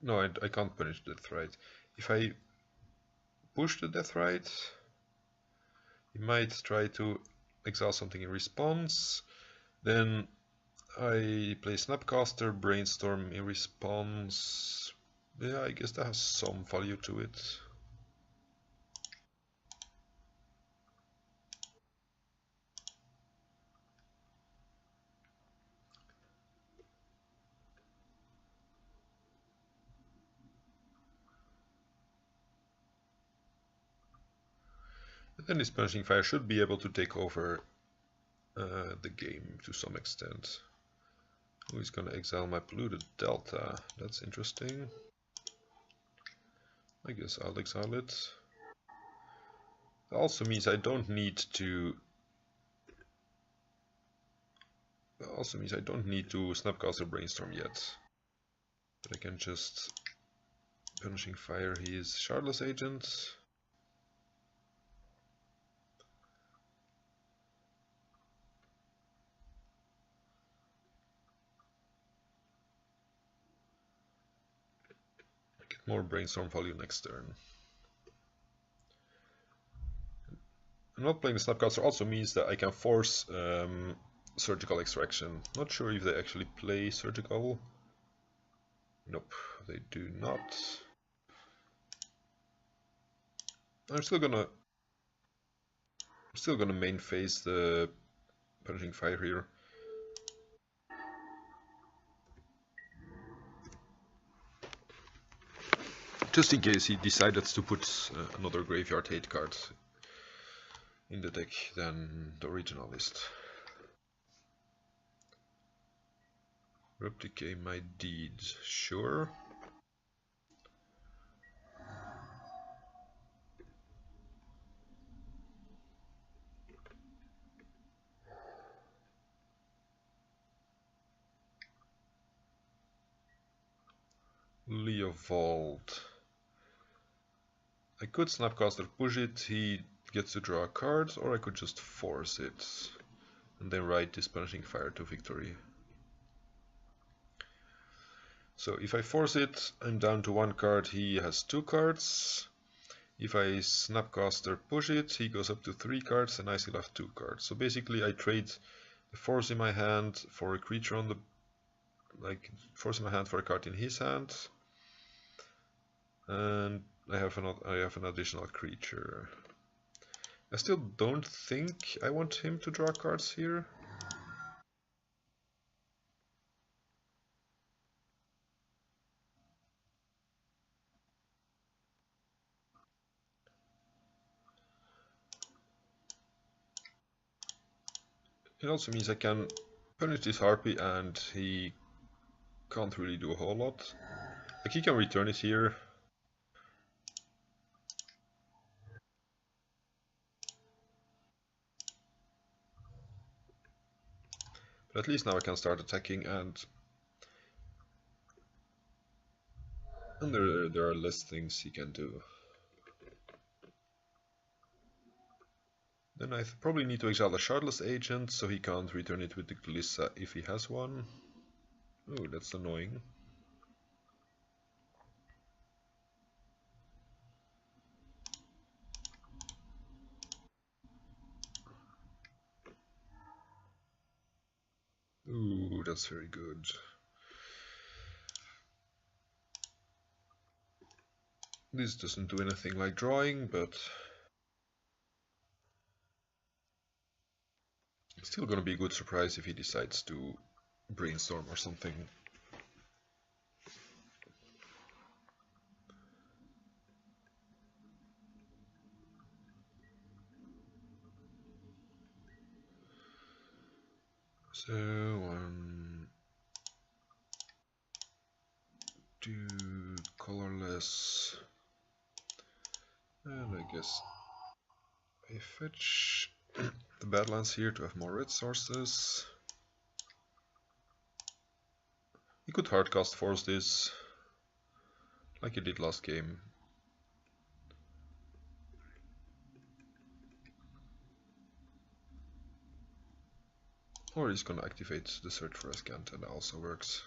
No, I can't punish the Deathrite. If I push the Deathrite, he might try to exile something in response. Then I play Snapcaster, Brainstorm in response. Yeah, I guess that has some value to it. And then this Punishing Fire should be able to take over the game to some extent. Oh, he's gonna exile my Polluted Delta. That's interesting. I guess I'll exile it. That also means I don't need to... That also means I don't need to Snapcaster Brainstorm yet. But I can just Punishing Fire his Shardless Agent. Get more Brainstorm value next turn. And not playing the Snapcaster also means that I can force Surgical Extraction. Not sure if they actually play Surgical. Nope, they do not. I'm still gonna main phase the Punishing Fire here. Just in case he decided to put another Graveyard Hate card in the deck than the original list. Replicate my deed, sure. Leovold. I could Snapcaster push it, he gets to draw a card, or I could just force it and then ride this Punishing Fire to victory. So if I force it, I'm down to one card, he has two cards. If I Snapcaster push it, he goes up to 3 cards and I still have 2 cards. So basically I trade the force in my hand for a creature on the... like, force in my hand for a card in his hand. And I have an additional creature. I still don't think I want him to draw cards here. It also means I can punish this Harpy and he can't really do a whole lot. Like, he can return it here. But at least now I can start attacking, and there are less things he can do. Then I probably need to exile the Shardless Agent, so he can't return it with the Glissa if he has one. Oh, that's annoying. Ooh, that's very good. This doesn't do anything like drawing, but it's still gonna be a good surprise if he decides to brainstorm or something. So, 1, 2, colorless, and I guess I fetch the Badlands here to have more red sources. He could hardcast force this, like he did last game. Or he's gonna activate the search for Ascant, and that also works.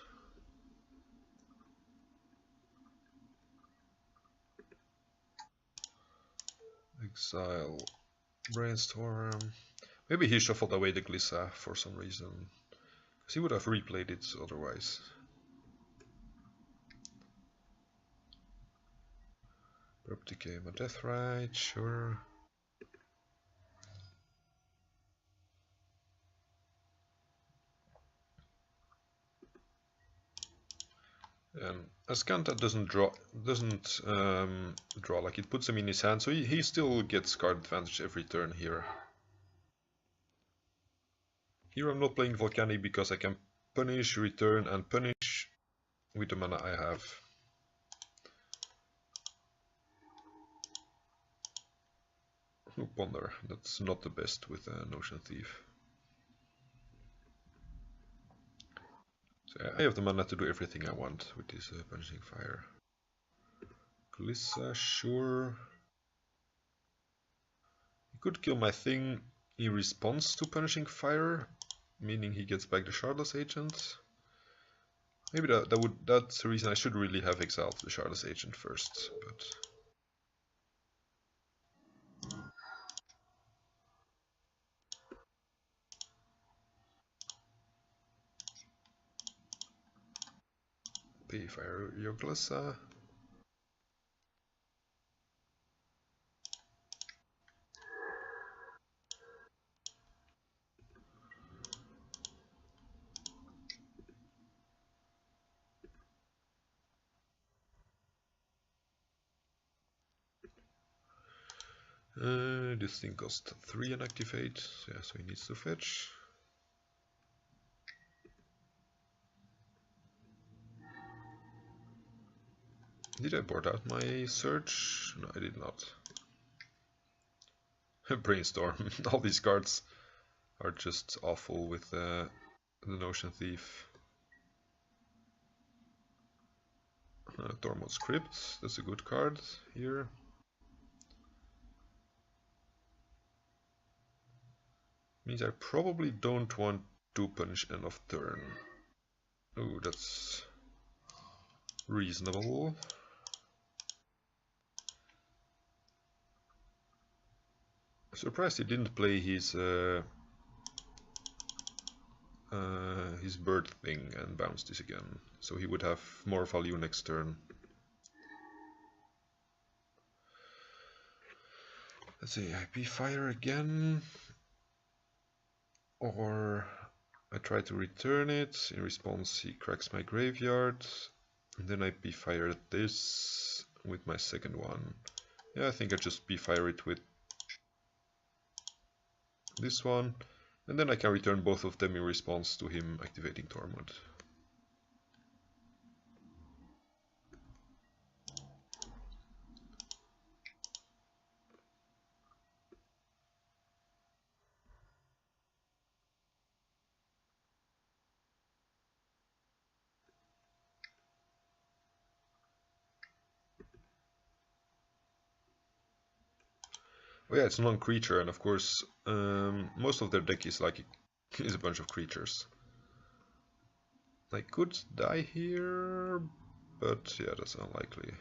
Exile, brainstorm. Maybe he shuffled away the Glissa for some reason, because he would have replayed it otherwise. Replicate a Deathrite, sure. Ascanta doesn't draw, like, it puts him in his hand, so he still gets card advantage every turn here. Here I'm not playing Volcanic because I can punish, return, and punish with the mana I have. Oh, Ponder, that's not the best with Notion Thief. So I have the mana to do everything I want with this Punishing Fire. Glissa, sure. He could kill my thing in response to Punishing Fire, meaning he gets back the Shardless Agent. Maybe that's the reason I should really have exiled the Shardless Agent first, but... Fire your Glissa. This thing costs 3 and activate, yeah, so he needs to fetch. Did I board out my search? No, I did not. Brainstorm. All these cards are just awful with the Notion Thief. Tormod Script, that's a good card here. Means I probably don't want to punish end of turn. Oh, that's reasonable. Surprised he didn't play his bird thing and bounce this again, so he would have more value next turn. Let's see, I P-Fire again, or I try to return it. In response, he cracks my graveyard, and then I P-Fire this with my second one. Yeah, I think I just P-Fire it with this one, and then I can return both of them in response to him activating Tormod. Oh yeah, it's non-creature, and of course, most of their deck is like is a bunch of creatures. I could die here, but yeah, that's unlikely.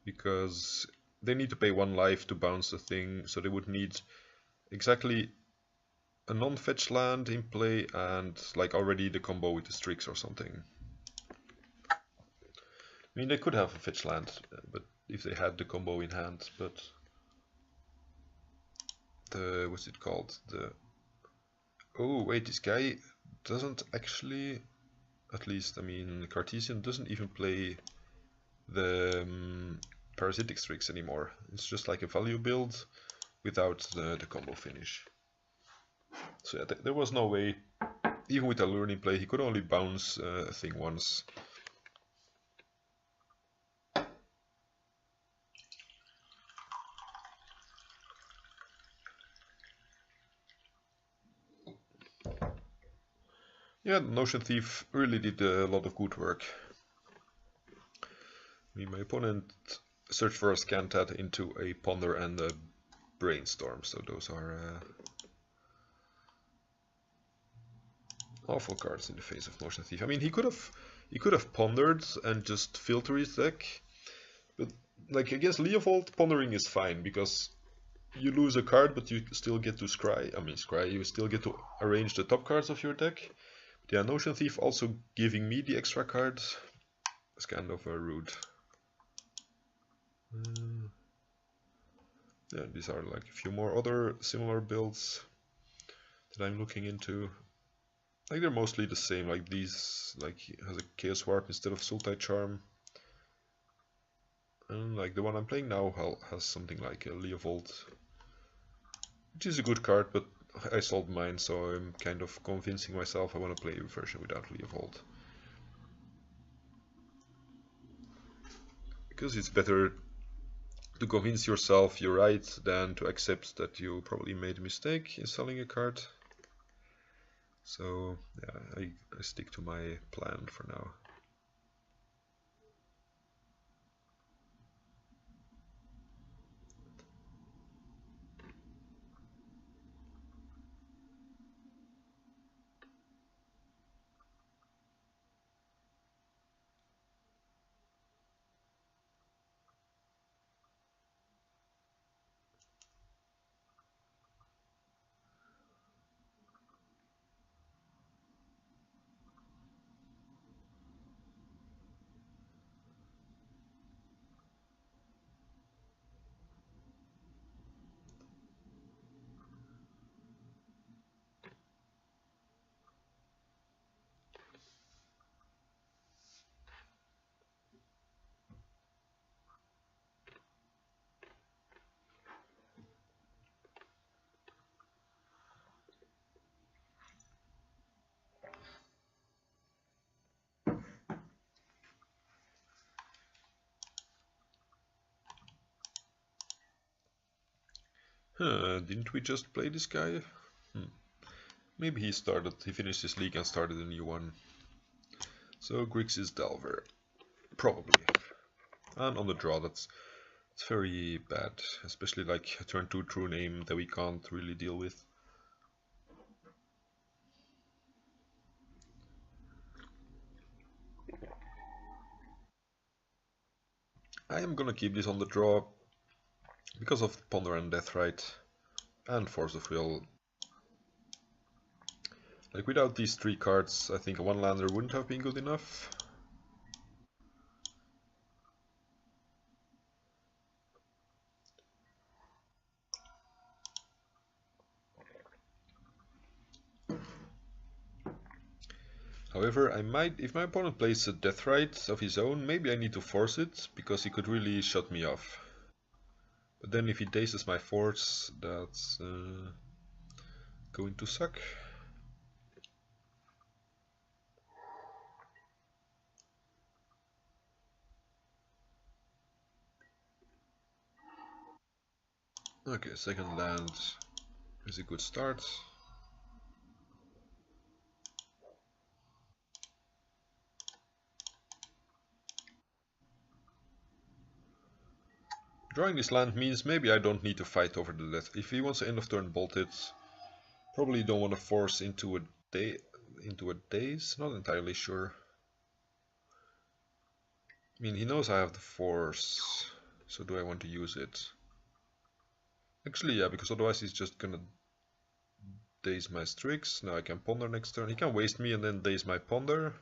Because they need to pay 1 life to bounce the thing, so they would need exactly a non-fetch land in play and like already the combo with the Strix or something. I mean, they could have a fetch land, but if they had the combo in hand, but the what's it called? Oh wait, this guy doesn't actually, at least I mean Cartesian doesn't even play the parasitic Strix anymore. It's just like a value build without the combo finish. So yeah, there was no way, even with a lure in play, he could only bounce a thing once. Yeah, Notion Thief really did a lot of good work. I mean, my opponent searched for a Scantat into a Ponder and a Brainstorm, so those are awful cards in the face of Notion Thief. I mean, he could have pondered and just filter his deck, but like against Leovold, pondering is fine because you lose a card, but you still get to scry. I mean, scry. You still get to arrange the top cards of your deck. But yeah, Notion Thief also giving me the extra cards is kind of rude. Yeah, these are like a few more other similar builds that I'm looking into. Like they're mostly the same. Like these, like has a Chaos Warp instead of Sultai Charm, and like the one I'm playing now has something like a Leovold, which is a good card, but I sold mine, so I'm kind of convincing myself I want to play a version without Leovold. Because it's better to convince yourself you're right than to accept that you probably made a mistake in selling a card. So yeah, I stick to my plan for now. Didn't we just play this guy? Maybe he finished his league and started a new one. So Grixis Delver, probably. And on the draw, it's very bad, especially like a turn 2 true name that we can't really deal with. I am gonna keep this on the draw because of Ponder and Deathrite and Force of Will. Like without these 3 cards, I think a 1-lander wouldn't have been good enough. However, I might, if my opponent plays a Deathrite of his own, maybe I need to force it, because he could really shut me off. But then if he dazes my force, that's going to suck. Okay, second land is a good start. Drawing this land means maybe I don't need to fight over the death. If he wants to end of turn bolt it, probably don't want to force into a daze. Not entirely sure. I mean, he knows I have the force, so do I want to use it? Actually, yeah, because otherwise he's just gonna daze my Strix. Now I can ponder next turn. He can waste me and then daze my ponder.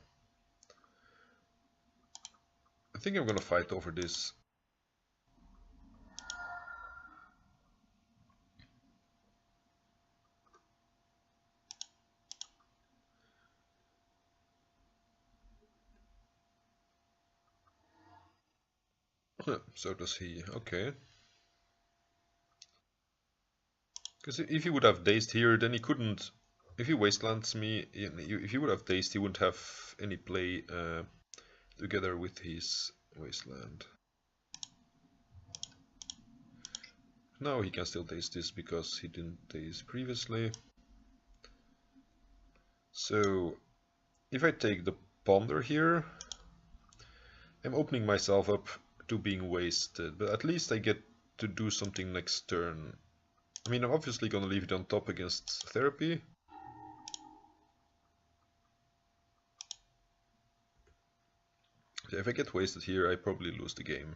I think I'm gonna fight over this. So does he. Okay. Because if he would have dazed here, then he couldn't. If he wastelands me, if he would have dazed, he wouldn't have any play together with his wasteland. Now he can still daze this because he didn't daze previously. So if I take the ponder here, I'm opening myself up to being wasted, but at least I get to do something next turn. I mean, I'm obviously gonna leave it on top against therapy. Yeah, if I get wasted here, I probably lose the game.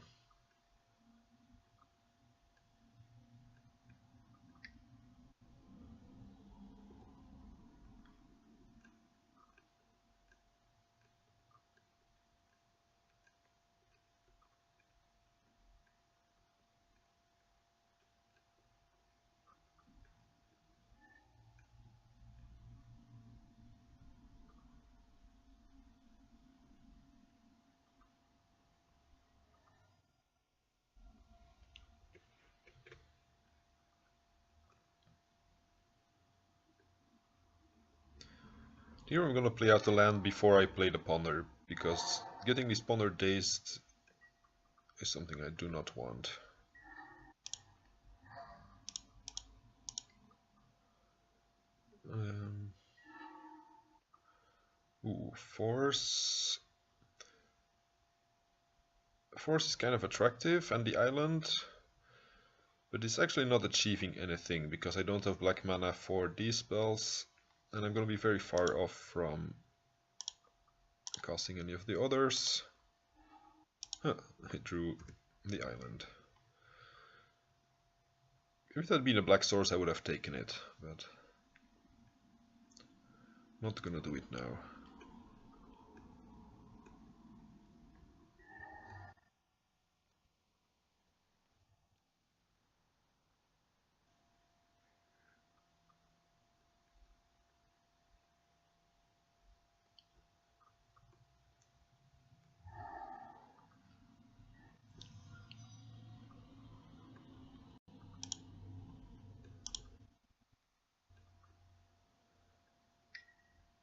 Here I'm gonna play out the land before I play the ponder, because getting this ponder dazed is something I do not want. Force. Force is kind of attractive, and the island, but it's actually not achieving anything because I don't have black mana for these spells, and I'm gonna be very far off from casting any of the others. I drew the island. If it had been a black source, I would have taken it, but not gonna do it now.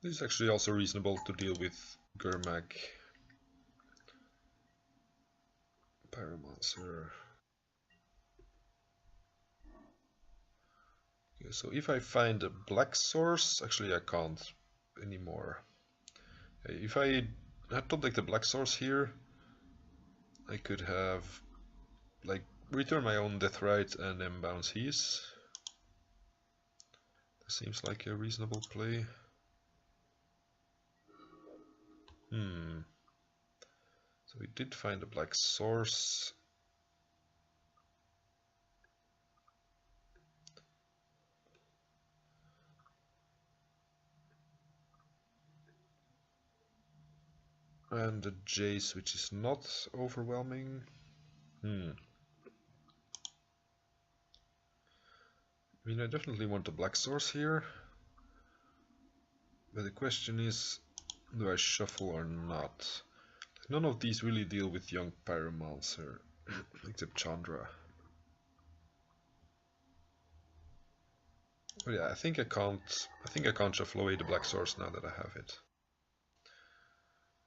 This is actually also reasonable to deal with Gurmag. Pyromancer. Okay, so if I find a black source, actually I can't anymore. If I don't take the black source here, I could have like return my own Deathrite and then bounce his. That seems like a reasonable play. So we did find a black source. And a Jace, which is not overwhelming. I mean, I definitely want a black source here. But the question is, do I shuffle or not? None of these really deal with young Pyromancer, except Chandra. But yeah, I think I can't shuffle away the black source now that I have it.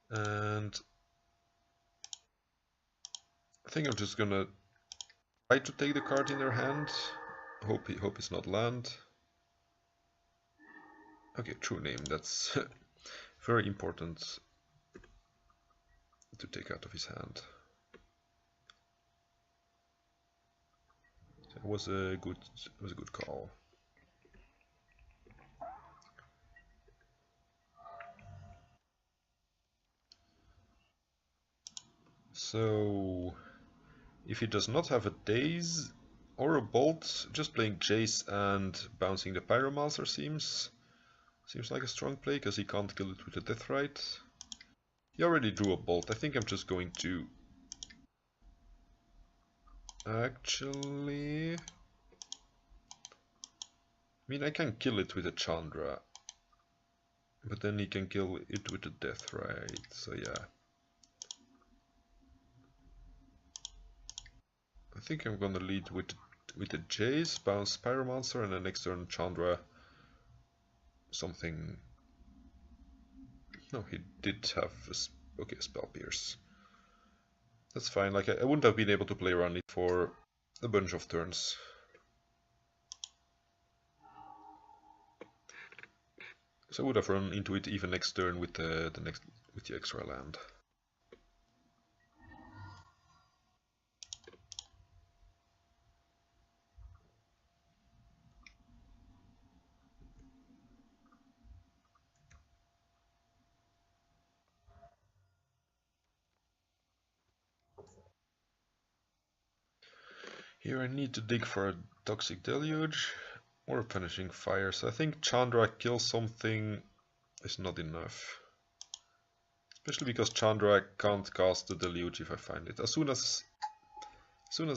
And I think I'm just gonna try to take the card in their hand. Hope it's not land. Okay, true name. That's very important to take out of his hand. It was a good call. So if he does not have a Daze or a Bolt, just playing Jace and bouncing the Pyromancer seems like a strong play, because he can't kill it with a Deathrite. He already drew a Bolt. I think I'm just going to... Actually... I mean, I can kill it with a Chandra. But then he can kill it with a Deathrite, so yeah. I think I'm gonna lead with the Jace, bounce Pyromancer, and then next turn Chandra something. No, he did have okay, Spell Pierce. That's fine. Like I wouldn't have been able to play around it for a bunch of turns. So I would have run into it even next turn with the extra land. Here I need to dig for a Toxic Deluge or a Punishing Fire, so I think Chandra kill something is not enough. Especially because Chandra can't cast the Deluge if I find it. As soon as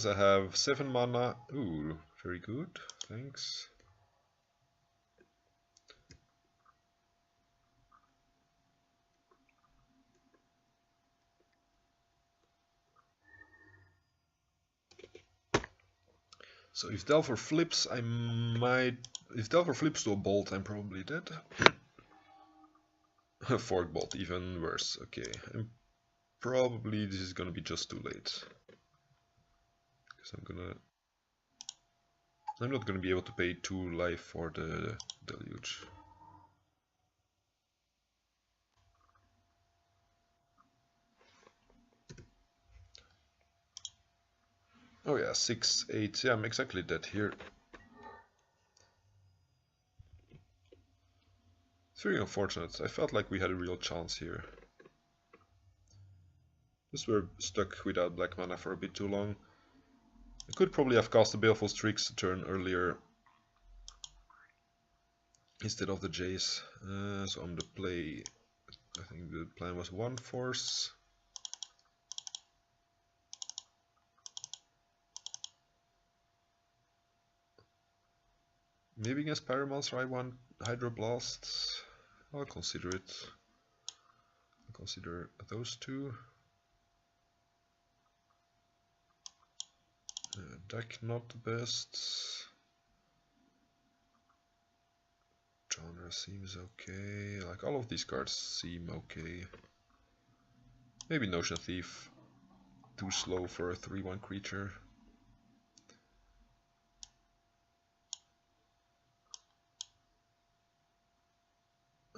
I have 7 mana, ooh, very good, thanks. So if Delver flips, if Delver flips to a Bolt, I'm probably dead. Fork Bolt, even worse. Okay, probably this is gonna be just too late. Because I'm not gonna be able to pay 2 life for the Deluge. Oh yeah, 6, 8, yeah, I'm exactly dead here. It's very unfortunate. I felt like we had a real chance here. Just were stuck without black mana for a bit too long. I could probably have cast the Baleful Strix a turn earlier instead of the Jace. So on the play, I think the plan was 1 force. Maybe against Pyromancer I want Hydroblast. I'll consider it. I'll consider those two. Deck not the best. Genre seems okay. Like all of these cards seem okay. Maybe Notion Thief. Too slow for a 3/1 creature.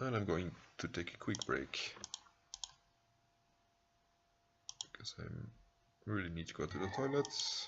And I'm going to take a quick break because I really need to go to the toilets.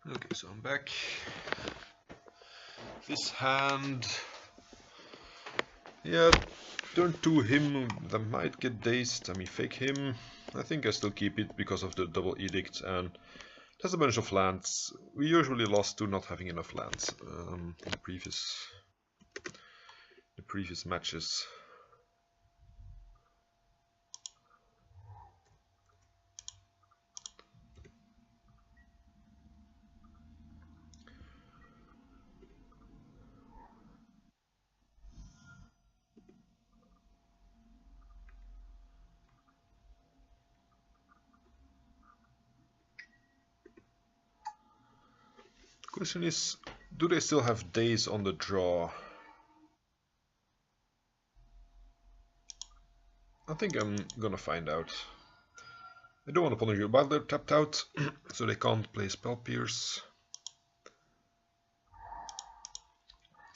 Okay, so I'm back. This hand, yeah, turn 2 him, that might get dazed. I mean, fake him. I think I still keep it because of the double edict, and there's a bunch of lands. We usually lost to not having enough lands in the previous matches. Question is, do they still have days on the draw? I think I'm gonna find out. I don't want to punish you, but they're tapped out, so they can't play Spell Pierce.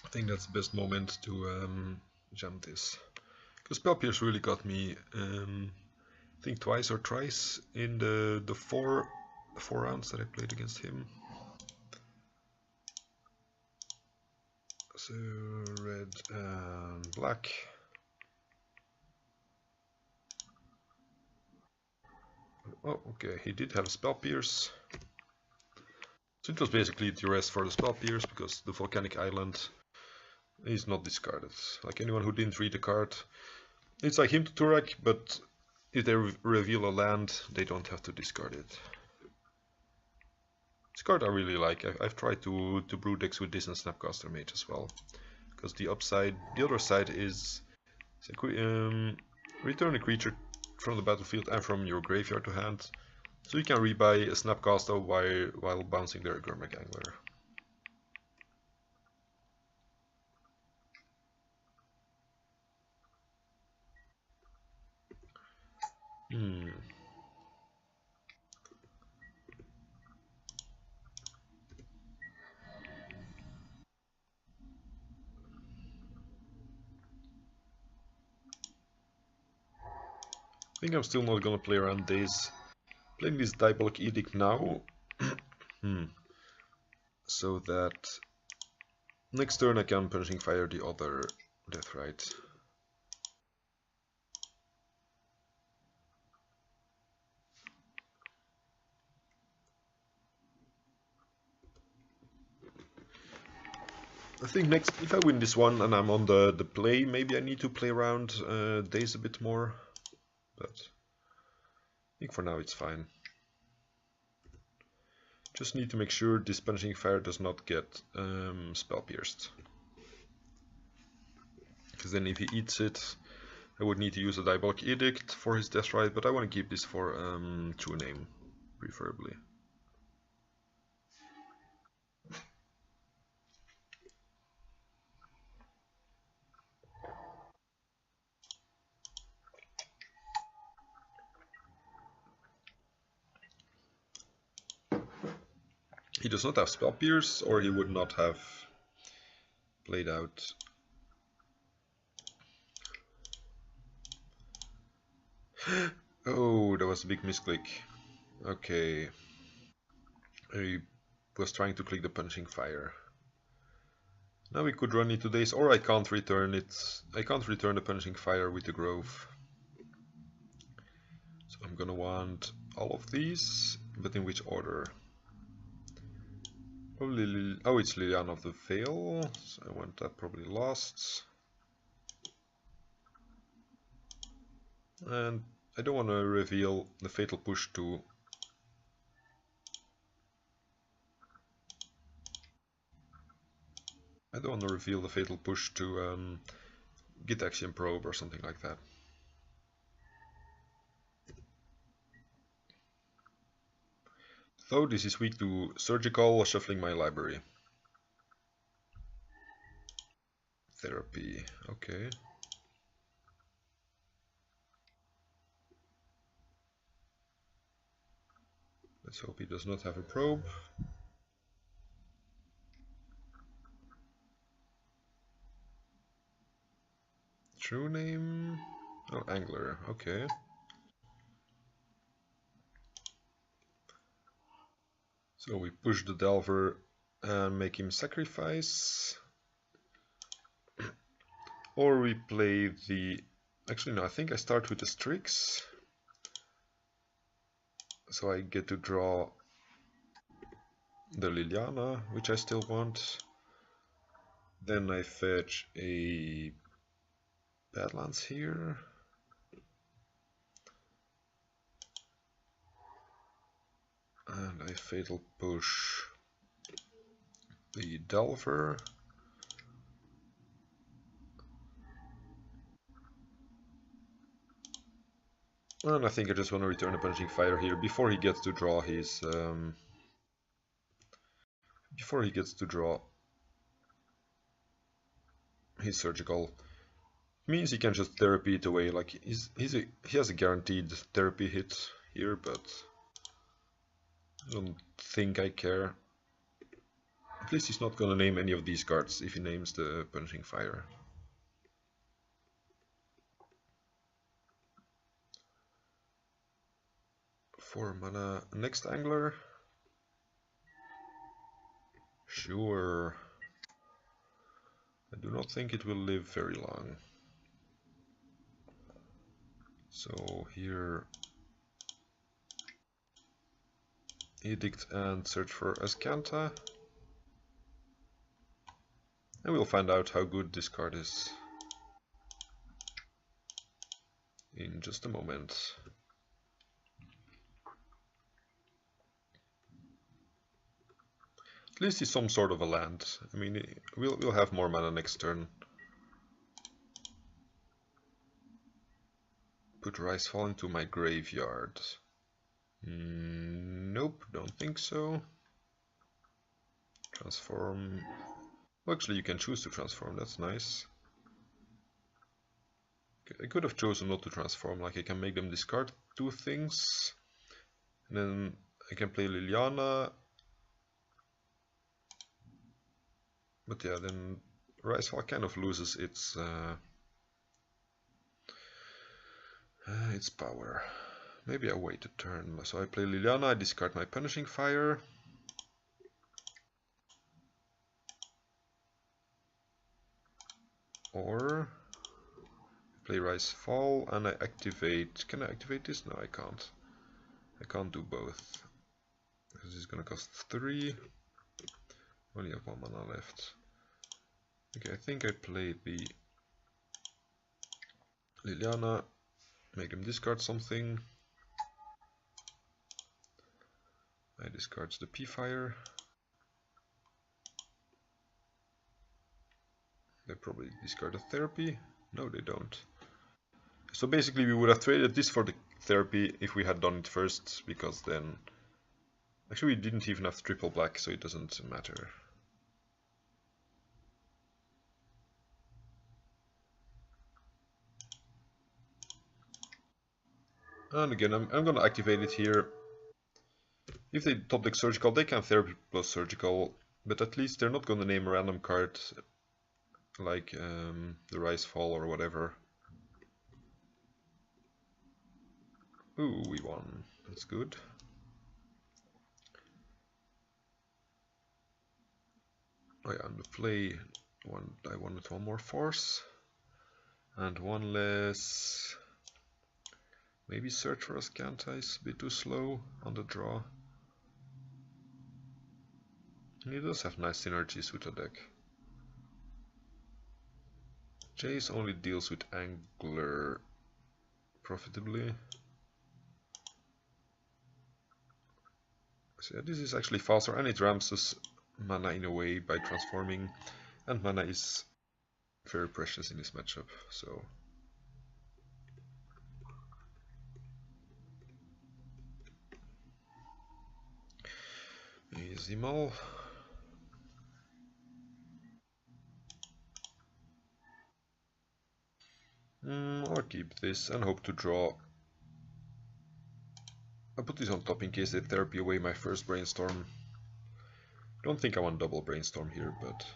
I think that's the best moment to jump this. Because Spell Pierce really got me, I think twice or thrice in the four rounds that I played against him. So red and black. Oh, okay, he did have a Spell Pierce. So it was basically duress for the Spell Pierce because the Volcanic Island is not discarded. Like anyone who didn't read the card, it's like him to Turak, but if they reveal a land, they don't have to discard it. This card I really like. I've tried to brew decks with this and Snapcaster Mage as well. Because the other side is return a creature from the battlefield and from your graveyard to hand. So you can rebuy a Snapcaster while bouncing their Gurmag Angler. I think I'm still not gonna play around days. Playing this Diabolic Edict now, so that next turn I can Punching Fire the other Deathrite. I think next, if I win this one and I'm on the play, maybe I need to play around days a bit more, but I think for now it's fine. Just need to make sure this Punching Fire does not get spell pierced. Because then if he eats it, I would need to use a Diabolic Edict for his Deathrite, but I want to keep this for True Name, preferably. He does not have Spell Pierce, or he would not have played out. Oh, that was a big misclick. Okay. I was trying to click the Punching Fire. Now we could run into days, or I can't return it. I can't return the Punching Fire with the Grove. So I'm gonna want all of these, but in which order? Probably, oh, it's Liliana of the Veil, so I want that probably last. And I don't want to reveal the Fatal Push to... I don't want to reveal the Fatal Push to Gitaxian Probe or something like that. Though this is weak to Surgical, shuffling my library. Therapy, okay. Let's hope he does not have a probe. True name? Oh, Angler, okay. So we push the Delver and make him sacrifice. Or we play the... Actually no, I think I start with the Strix. So I get to draw the Liliana, which I still want. Then I fetch a Badlands here. And I Fatal Push the Delver. And I think I just want to return a Punching Fire here before he gets to draw his surgical. Means he can just therapy it away. Like he has a guaranteed therapy hit here, but I don't think I care. At least he's not gonna name any of these cards if he names the Punching Fire. Four mana. Next Angler. Sure. I do not think it will live very long. So here, Edict and search for Azcanta. And we'll find out how good this card is in just a moment. At least he's some sort of a land. I mean, we'll have more mana next turn. Put Ricefall into my graveyard. Nope, don't think so. Transform. Well, actually, you can choose to transform, that's nice. I could have chosen not to transform, like I can make them discard two things. And then I can play Liliana. But yeah, then Ricefall kind of loses its Its power. Maybe I wait a turn. So I play Liliana, I discard my Punishing Fire. Or play Rise Fall and I activate. Can I activate this? No, I can't. I can't do both. Because it's gonna cost 3. Only have 1 mana left. Okay, I think I play the Liliana. Make them discard something. I discard the P-Fire. They probably discard a Therapy. No, they don't. So basically we would have traded this for the Therapy if we had done it first, because then... Actually we didn't even have triple black, so it doesn't matter. And again, I'm gonna activate it here. If they top deck Surgical, they can Therapy plus Surgical, but at least they're not gonna name a random card like the Rise Fall or whatever. Ooh, we won. That's good. Oh yeah, on the play, I wanted 1 more Force. And 1 less... Maybe Search for Ascanta is a bit too slow on the draw. And he does have nice synergies with the deck. Jace only deals with Angler profitably. So yeah, this is actually faster and it ramps us mana in a way by transforming. And mana is very precious in this matchup, so... Easy Mal. I'll keep this and hope to draw. I'll put this on top in case they Therapy away my first Brainstorm. Don't think I want double Brainstorm here, but...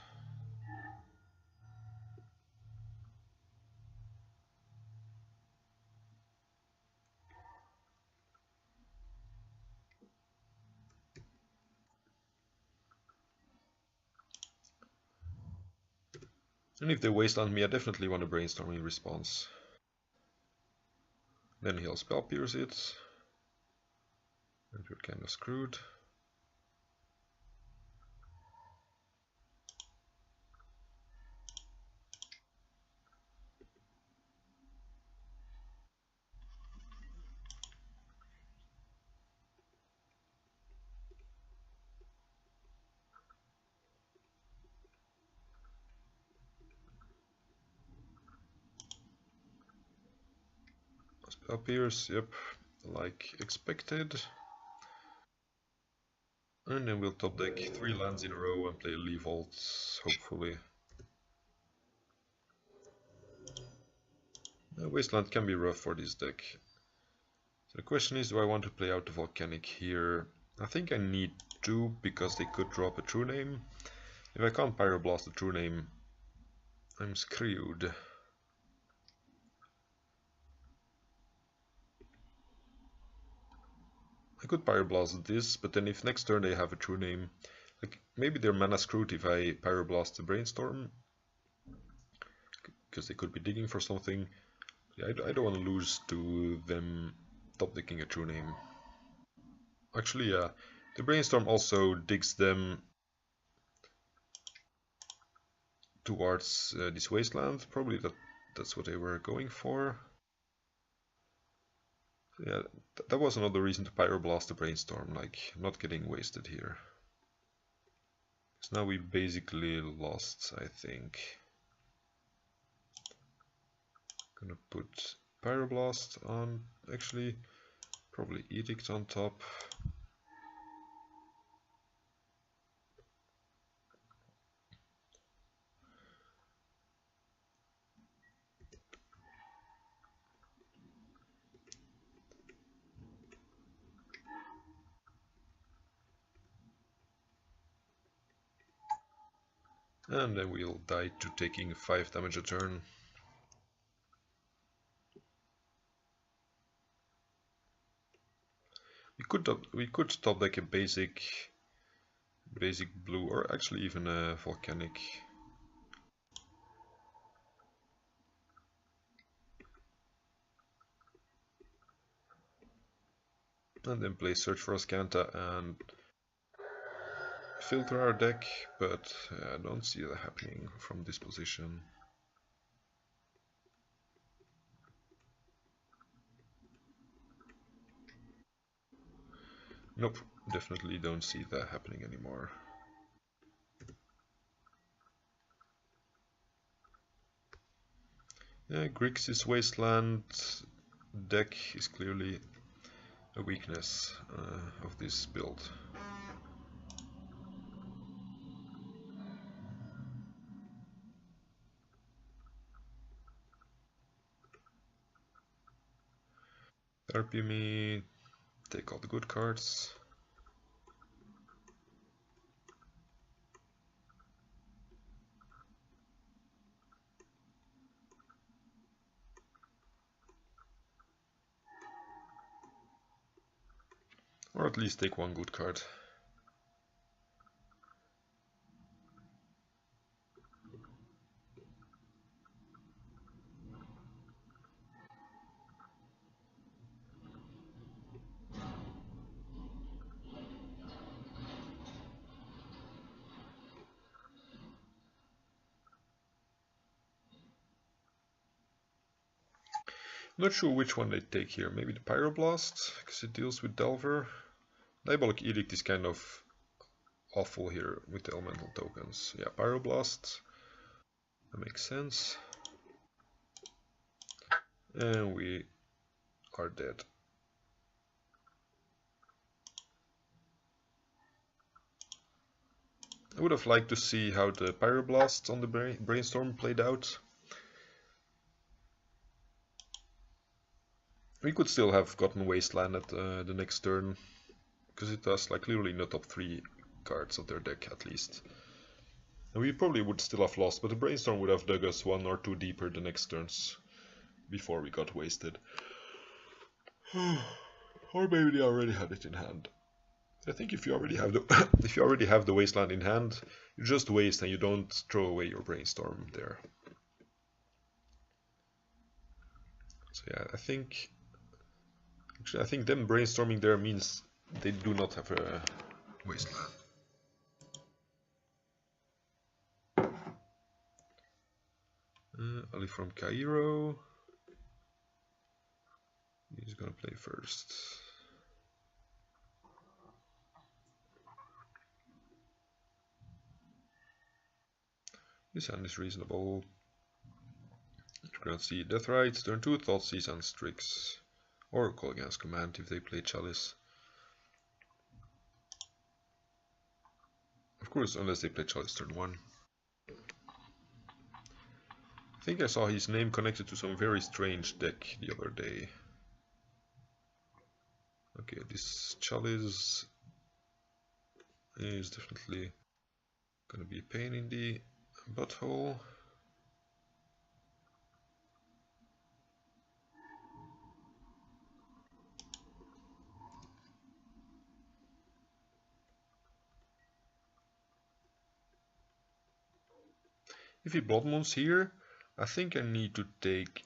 And if they wasteland me, I definitely want to Brainstorm in response. Then he'll Spell Pierce it. And we're kind of screwed. Spell Pierce, yep, like expected. And then we'll top deck 3 lands in a row and play Levolts, hopefully. Wasteland can be rough for this deck. So the question is, do I want to play out the Volcanic here? I think I need to, because they could drop a True Name. If I can't Pyroblast the True Name, I'm screwed. I could Pyroblast this, but then if next turn they have a True Name, like maybe they're mana screwed if I Pyroblast the Brainstorm, because they could be digging for something. Yeah, I don't want to lose to them top decking a True Name. Actually, yeah, the Brainstorm also digs them towards this wasteland. Probably that's what they were going for. Yeah, that was another reason to Pyroblast the Brainstorm, like not getting wasted here. So now we basically lost, I think. Gonna put Pyroblast on, actually, probably Edict on top. And then we'll die to taking 5 damage a turn. we could top deck a basic blue, or actually even a volcanic. And then play Search for Ascanta and filter our deck, but I don't see that happening from this position. Nope, definitely don't see that happening anymore. Yeah, Grixis Wasteland deck is clearly a weakness of this build. Therapy me, take all the good cards. Or at least take one good card. Not sure which one they take here. Maybe the Pyroblast, because it deals with Delver. Diabolic Edict is kind of awful here with the elemental tokens. Yeah, Pyroblast. That makes sense. And we are dead. I would have liked to see how the Pyroblast on the Brainstorm played out. We could still have gotten Wasteland at the next turn, because it was like clearly in the top 3 cards of their deck at least. And we probably would still have lost, but the Brainstorm would have dug us 1 or 2 deeper the next turns before we got wasted. Or maybe they already had it in hand. I think if you already have the if you already have the Wasteland in hand, you just waste and you don't throw away your Brainstorm there. So yeah, I think them brainstorming there means they do not have a Wasteland. Ali from Cairo. He's gonna play first. This hand is reasonable. Grand-C Deathrite, turn 2, Thoughtseize and Strix. Or Call Against Command if they play Chalice. Of course, unless they play Chalice turn 1. I think I saw his name connected to some very strange deck the other day. Okay, this Chalice is definitely gonna be a pain in the butthole. If he Blood Moons here, I think I need to take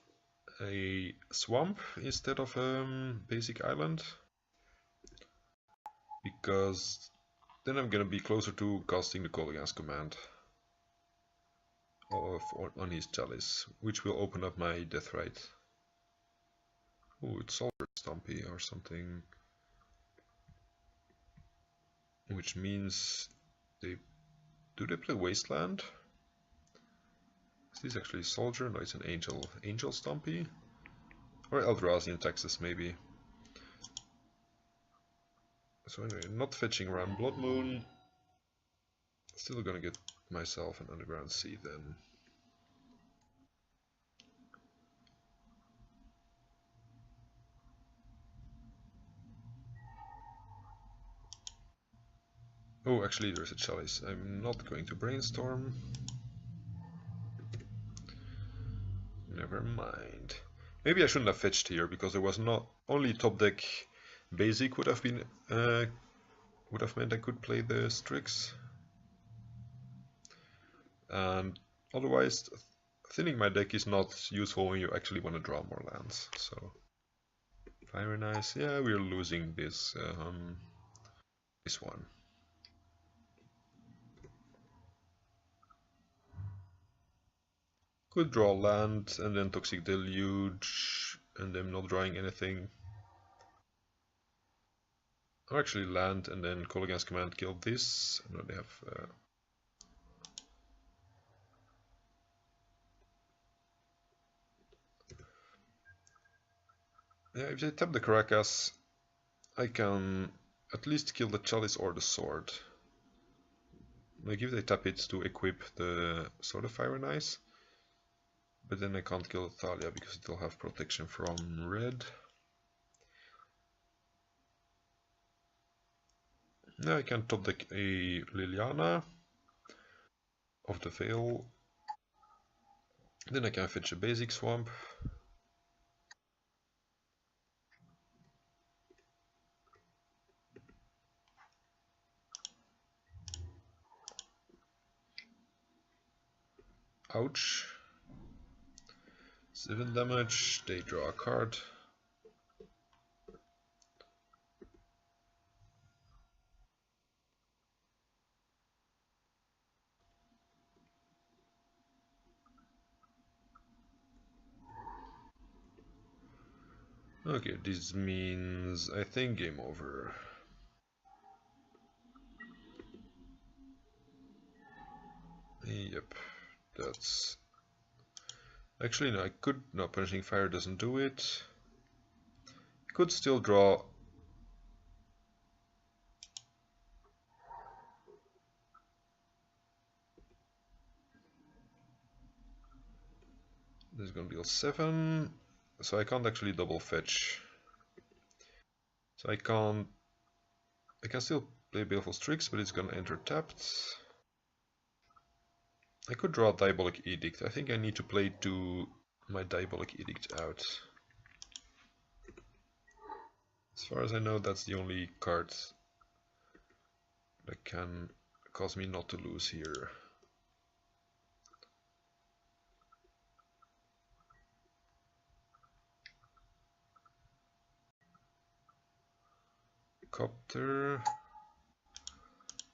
a Swamp instead of basic Island, because then I'm gonna be closer to casting the Call Against Command on his Chalice, which will open up my Deathrite. Oh, it's Soldier Stumpy or something, which means do they play Wasteland? Is this actually Soldier? No, it's an Angel Stumpy? Or Eldrazi in Texas, maybe. So anyway, not fetching around Blood Moon. Still gonna get myself an Underground Sea then. Oh, actually there's a Chalice. I'm not going to Brainstorm. Never mind. Maybe I shouldn't have fetched here, because there was not only top deck Basic would have been would have meant I could play the Strix, and otherwise thinning my deck is not useful when you actually want to draw more lands. So very nice. Yeah, we're losing this this one. Could draw land and then Toxic Deluge and then not drawing anything. Or actually land and then call against command, kill this, and then they have yeah, if they tap the Caracas, I can at least kill the Chalice or the Sword. Like if they tap it to equip the Sword of Fire and Ice, but then I can't kill Thalia because it'll have protection from red. Now I can top deck a Liliana of the Veil. Then I can fetch a basic swamp. Ouch. 7 damage, they draw a card. Okay, this means I think game over. Yep, that's... Actually no, I could... No, Punishing Fire doesn't do it. I could still draw... This is gonna deal 7, so I can't actually double fetch. So I can't... I can still play Baleful Strix, but it's gonna enter tapped. I could draw Diabolic Edict. I think I need to play my Diabolic Edict out. As far as I know, that's the only card that can cause me not to lose here. Copter.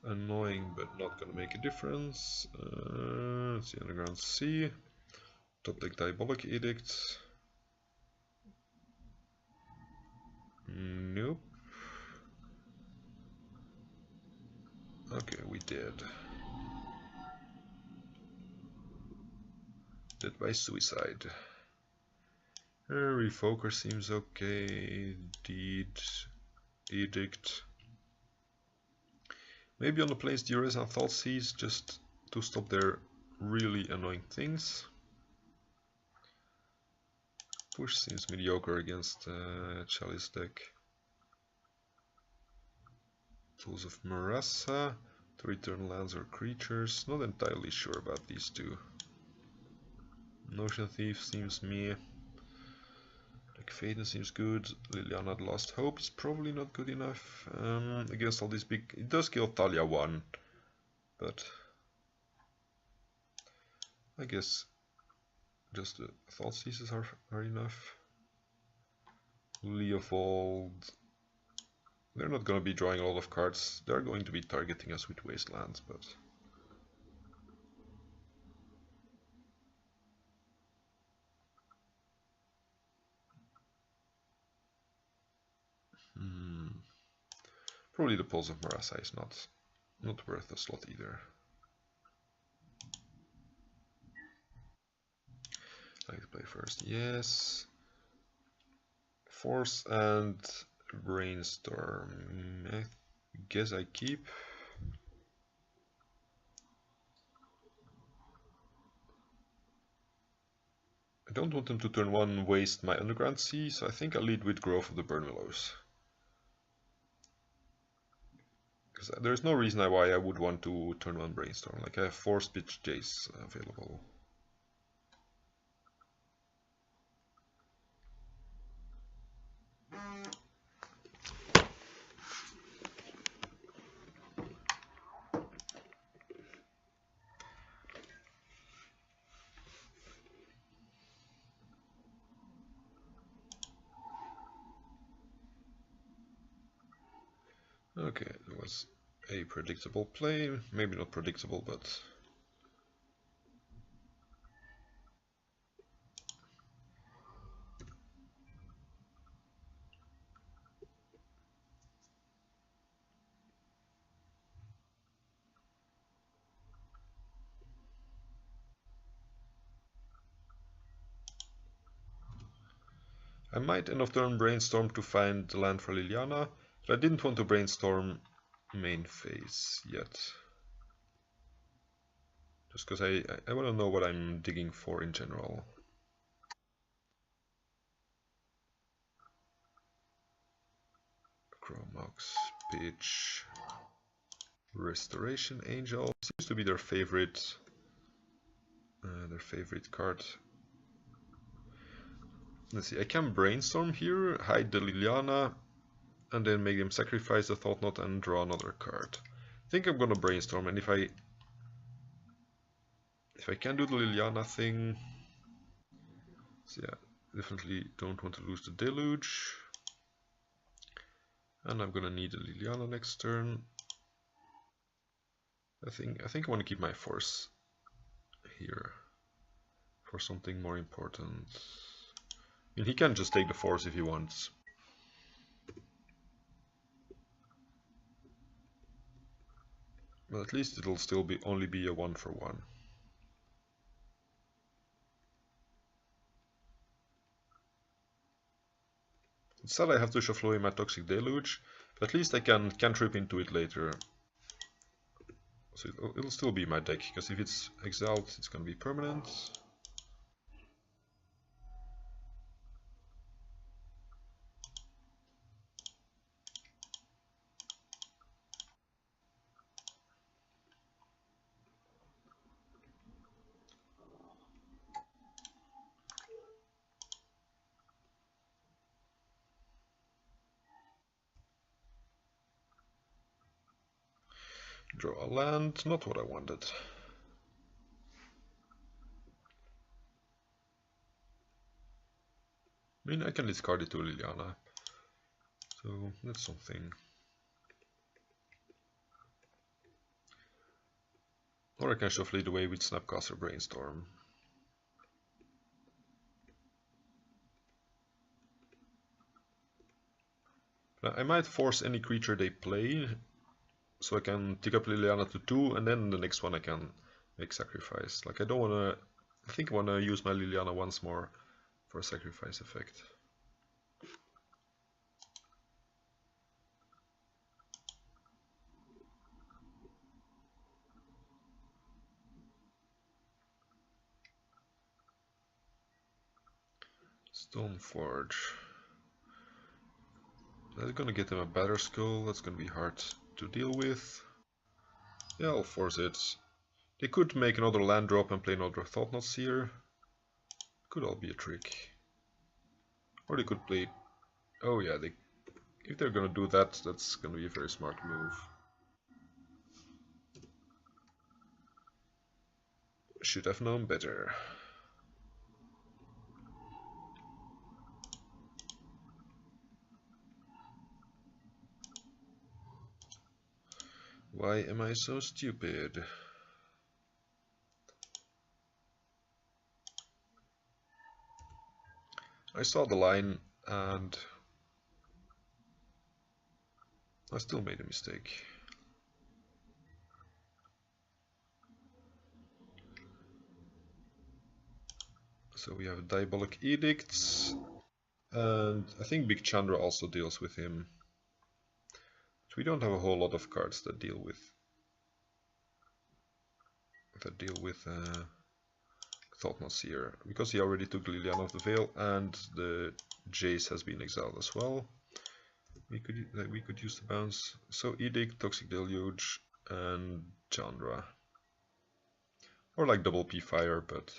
Annoying, but not gonna make a difference. Let's see, Underground Sea. Top deck Diabolic Edict. Nope. Okay, we did. Dead by suicide. Refoker seems okay. Deed. Edict. Maybe on the place Duress and Thoughtseize just to stop their really annoying things. Push seems mediocre against Chalice deck. Tools of Marassa to return lands or creatures. Not entirely sure about these two. Notion Thief seems meh. Like Faden seems good. Liliana the Last Hope is probably not good enough against all these big... It does kill Thalia 1, but I guess just the Thoughtseizes are enough. Leovold... They're not going to be drawing a lot of cards. They're going to be targeting us with Wastelands, but... Probably the Pulse of Marassa is not worth a slot either. I like to play first, yes. Force and Brainstorm. I guess I keep. I don't want them to turn 1 waste my Underground Sea, so I think I'll lead with Growth of the Burnwillows. Because there's no reason why I would want to turn 1 Brainstorm. Like I have 4 Spitch Jace available. Okay, it was a predictable play. Maybe not predictable, but... I might end of turn brainstorm to find the land for Liliana, but I didn't want to brainstorm main phase yet. Just because I want to know what I'm digging for in general. Chromox, Pitch, Restoration Angel seems to be their favorite card. Let's see, I can brainstorm here, hide the Liliana, and then make them sacrifice the Thought Knot and draw another card. I think I'm gonna brainstorm, and if I can do the Liliana thing, so yeah, definitely don't want to lose the Deluge. And I'm gonna need a Liliana next turn. I think I want to keep my Force here for something more important. I mean, he can just take the Force if he wants. But at least it'll still be only be a 1-for-1. Instead I have to shuffle away my Toxic Deluge, but at least I can trip into it later. So it'll still be my deck, because if it's exiled, it's gonna be permanent. Draw a land, not what I wanted. I mean, I can discard it to Liliana, so that's something. Or I can shuffle it away with Snapcaster Brainstorm. I might force any creature they play, so I can tick up Liliana to 2, and then the next one I can make sacrifice. Like, I don't wanna... I think I wanna use my Liliana once more for a sacrifice effect. Stoneforge. That's gonna get them a better skull, that's gonna be hard to deal with. Yeah, I'll force it. They could make another land drop and play another Thought Knot Seer. Could all be a trick. Or they could play... Oh yeah, if they're gonna do that, that's gonna be a very smart move. Should have known better. Why am I so stupid? I saw the line and I still made a mistake. So we have Diabolic Edicts, and I think Big Chandra also deals with him. But we don't have a whole lot of cards that deal with Thought Knot Seer, because he already took Liliana of the Veil and the Jace has been exiled as well. We could use the bounce. So Edict, Toxic Deluge, and Chandra, or like double P Fire, but.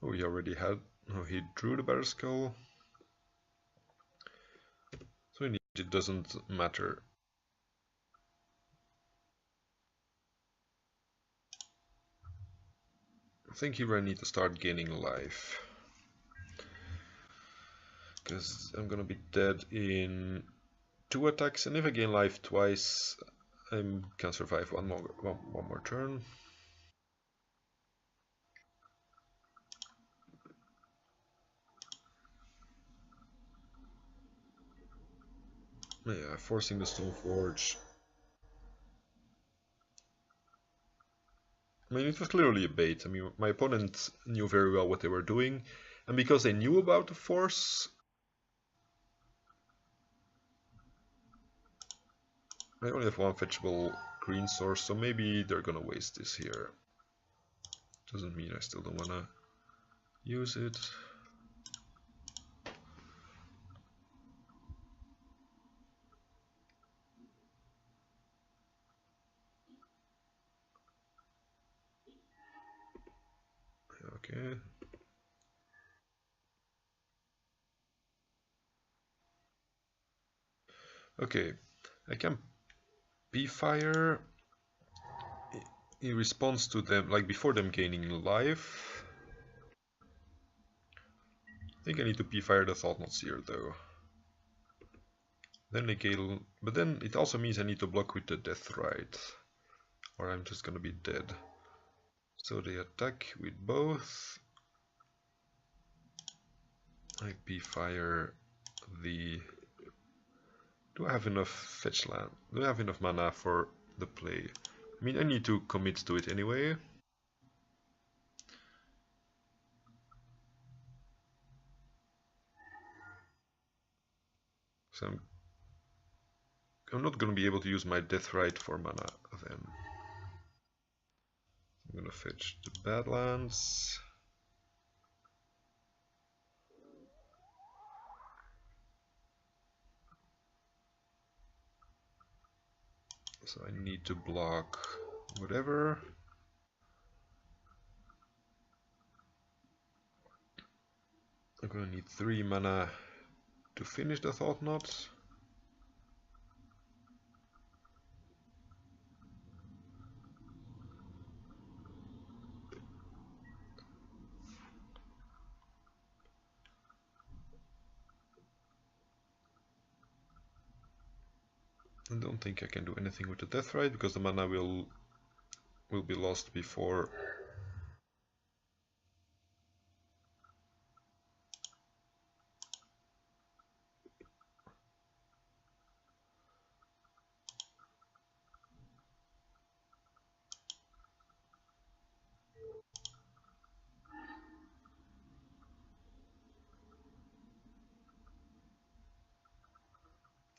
Oh, he already had. Oh, he drew the Better Skull. So it doesn't matter. think here I need to start gaining life. Because I'm gonna be dead in 2 attacks, and if I gain life twice, I can survive one more turn. Yeah, forcing the Stoneforge. I mean, it was clearly a bait. I mean, my opponent knew very well what they were doing, and because they knew about the force, I only have one fetchable green source, so maybe they're gonna waste this here. Doesn't mean I still don't wanna use it. Okay. Okay, I can P-Fire in response to them, like before them gaining life. I think I need to P-Fire the Thought-Knot Seer though. Then they gain, but then it also means I need to block with the Death Rite, or I'm just gonna be dead. So they attack with both. I P-Fire the... Do I have enough fetch land? Do I have enough mana for the play? I mean, I need to commit to it anyway. So I'm not gonna be able to use my Death Rite for mana then. I'm gonna fetch the Badlands. So I need to block whatever. I'm gonna need 3 mana to finish the Thought Knot. I don't think I can do anything with the Death Rite because the mana will be lost before.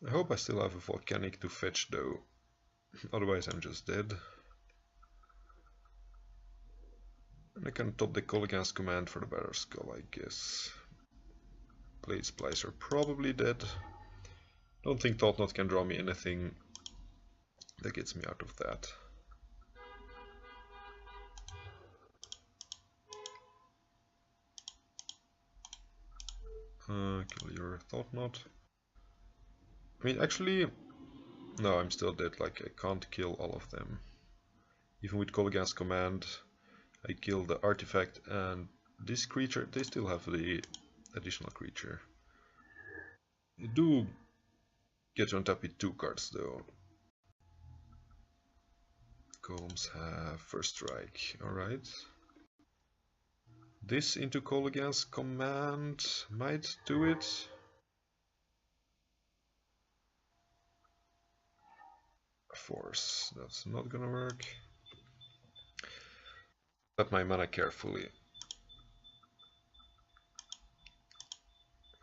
I hope I still have a Volcanic to fetch though, otherwise I'm just dead. And I can top the Kolaghan's Command for the Better Skull, I guess. Blade Splicer probably dead. Don't think Thought Knot can draw me anything that gets me out of that. Kill your Thought Knot. I mean, actually, no, I'm still dead. Like, I can't kill all of them. Even with Kolaghan's Command, I kill the artifact and this creature. They still have the additional creature. You do get on top with 2 cards though. Columns have First Strike. Alright. This into Kolaghan's Command might do it. Force, that's not gonna work. Tap my mana carefully.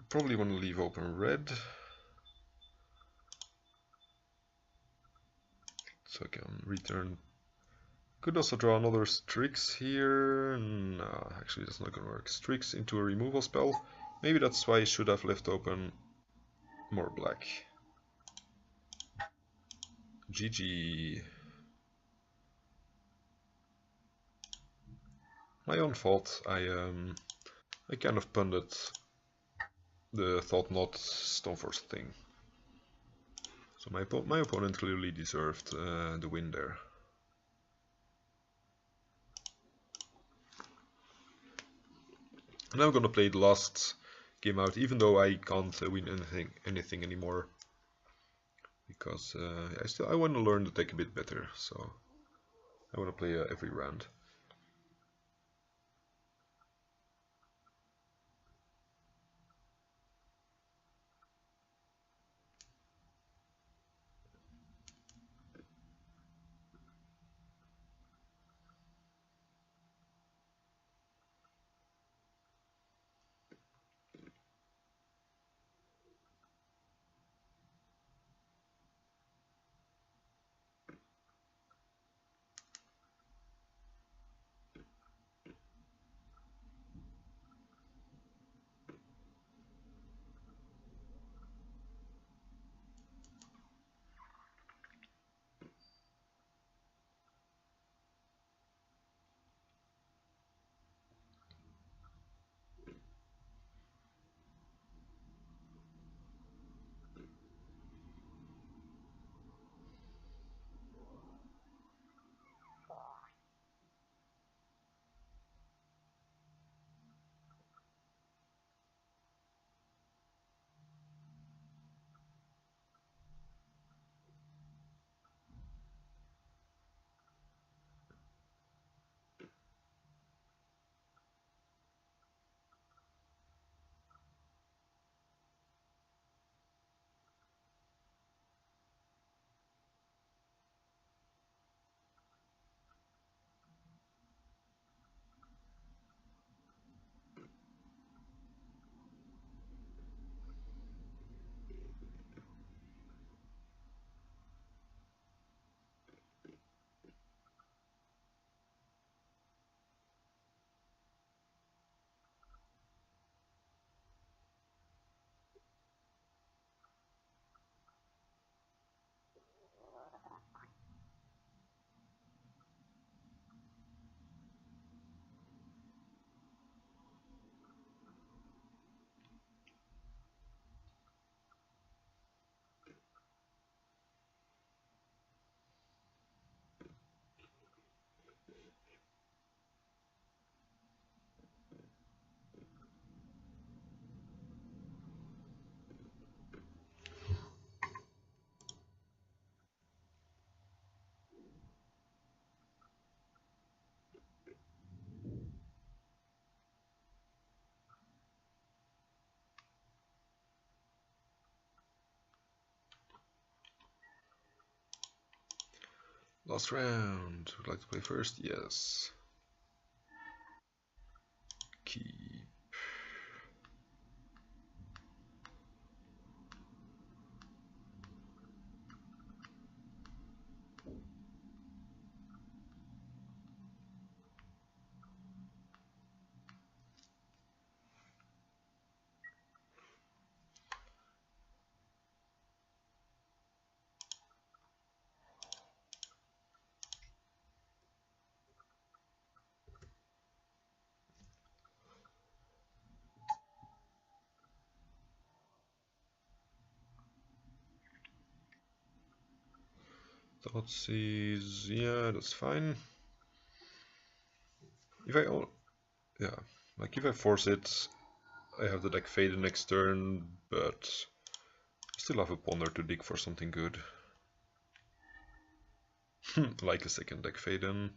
Probably want to leave open red, so I can return. Could also draw another Strix here. No, actually that's not gonna work. Strix into a removal spell. Maybe that's why I should have left open more black. GG. My own fault. I kind of punted the Thought Knot Stoneforge thing. So my opponent clearly deserved the win there. And I'm gonna play the last game out, even though I can't win anything anymore, because I want to learn the deck a bit better. So I want to play every round. Last round. Would like to play first? Yes. Keep. Thoughtseize, yeah, that's fine. If I, yeah, like if I force it, I have the deck fade the next turn, but I still have a ponder to dig for something good. Like a second deck fade in.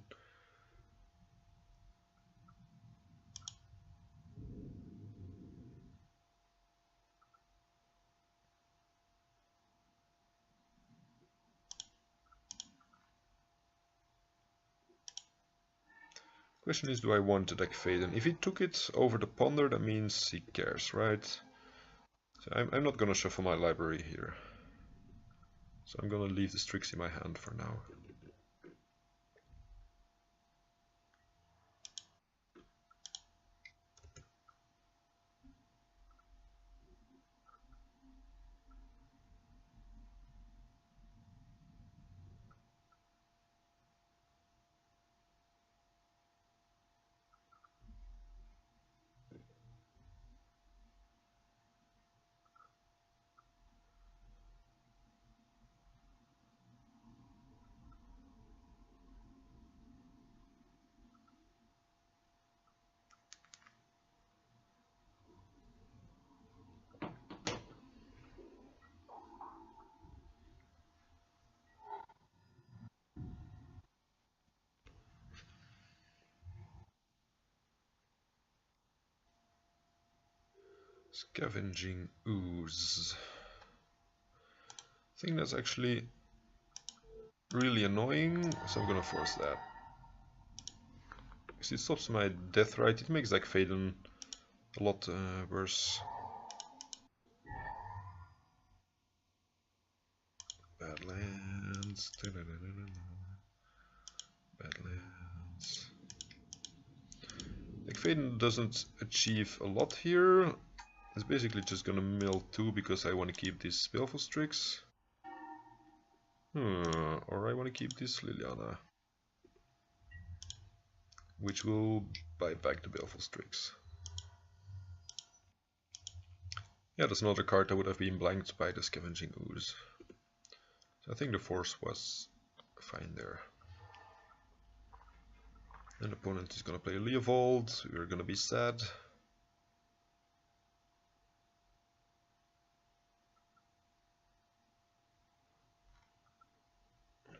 Question is, do I want the deck fade in? If he took it over the ponder, that means he cares, right? So I'm not gonna shuffle my library here. So I'm gonna leave the Strix in my hand for now. Scavenging ooze. I think that's actually really annoying, so I'm gonna force that. Because it stops my death right, it makes like Faden a lot worse. Badlands. Badlands. Like Faden doesn't achieve a lot here. It's basically just gonna mill 2 because I want to keep these Baleful Strix. Or I want to keep this Liliana, which will buy back the Baleful Strix. Yeah, there's another card that would have been blanked by the Scavenging Ooze. So I think the force was fine there. An opponent is gonna play Leovold, we're gonna be sad.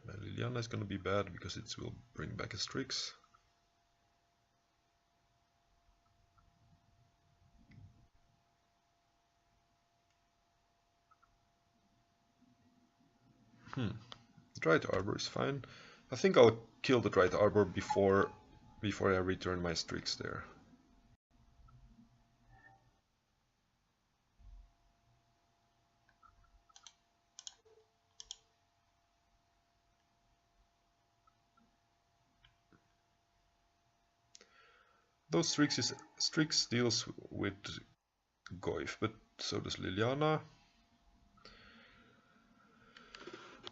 My Liliana is gonna be bad because it will bring back a Strix. Dried Arbor is fine. I think I'll kill the Dried Arbor before I return my Strix there. Those Strix deals with Goyf, but so does Liliana.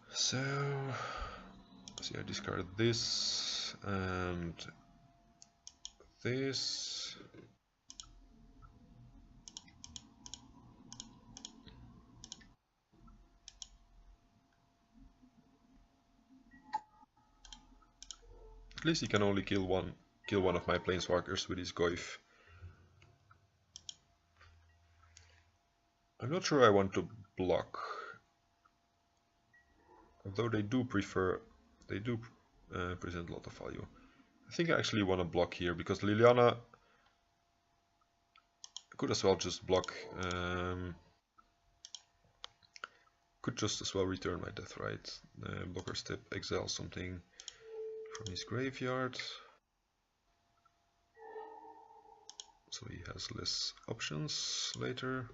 So, see, I discard this and this. At least he can only kill one of my planeswalkers with his Goyf. I'm not sure I want to block, although they do present a lot of value. I think I actually want to block here because Liliana could as well just block. Could just as well return my death right. Blocker step, exile something from his graveyard, so he has less options later.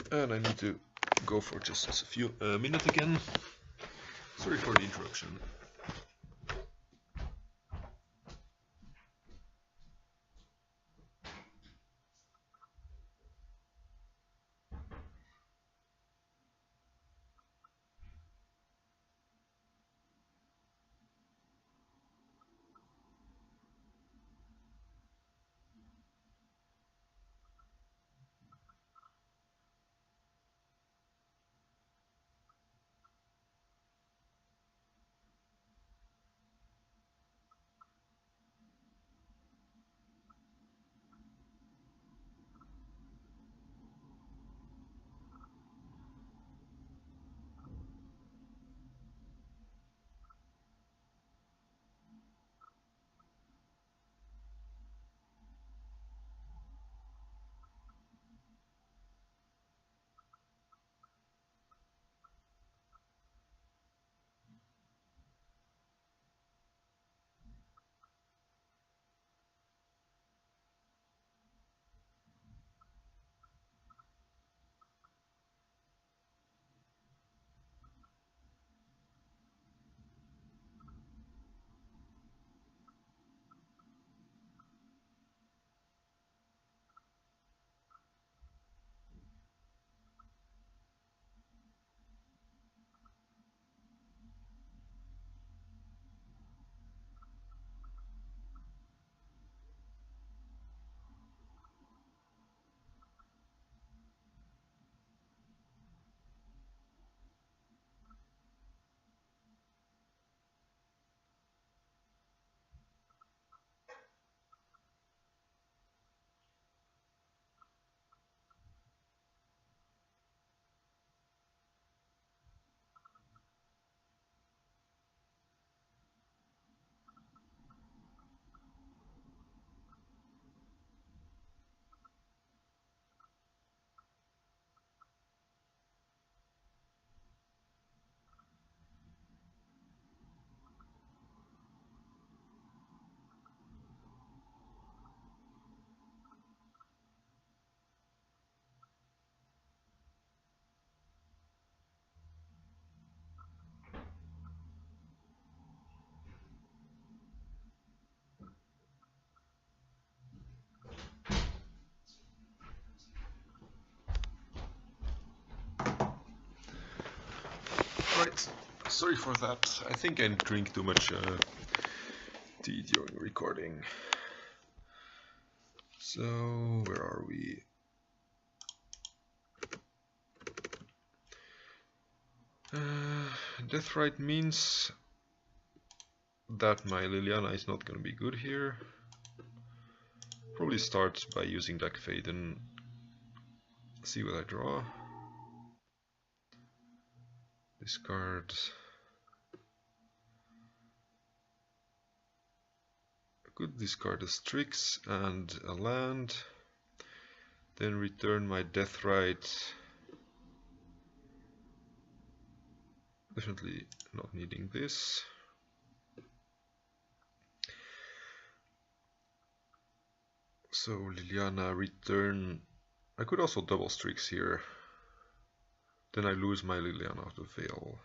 And I need to go for just a few minutes again. Sorry for the interruption. Sorry for that. I think I drink too much tea during recording. So, where are we? Deathrite means that my Liliana is not gonna be good here. Probably start by using Deck Fade and see what I draw. Discard. I could discard a Strix and a land. Then return my Deathrite. Definitely not needing this. So Liliana, return. I could also double Strix here. Then I lose my Liliana out of Veil.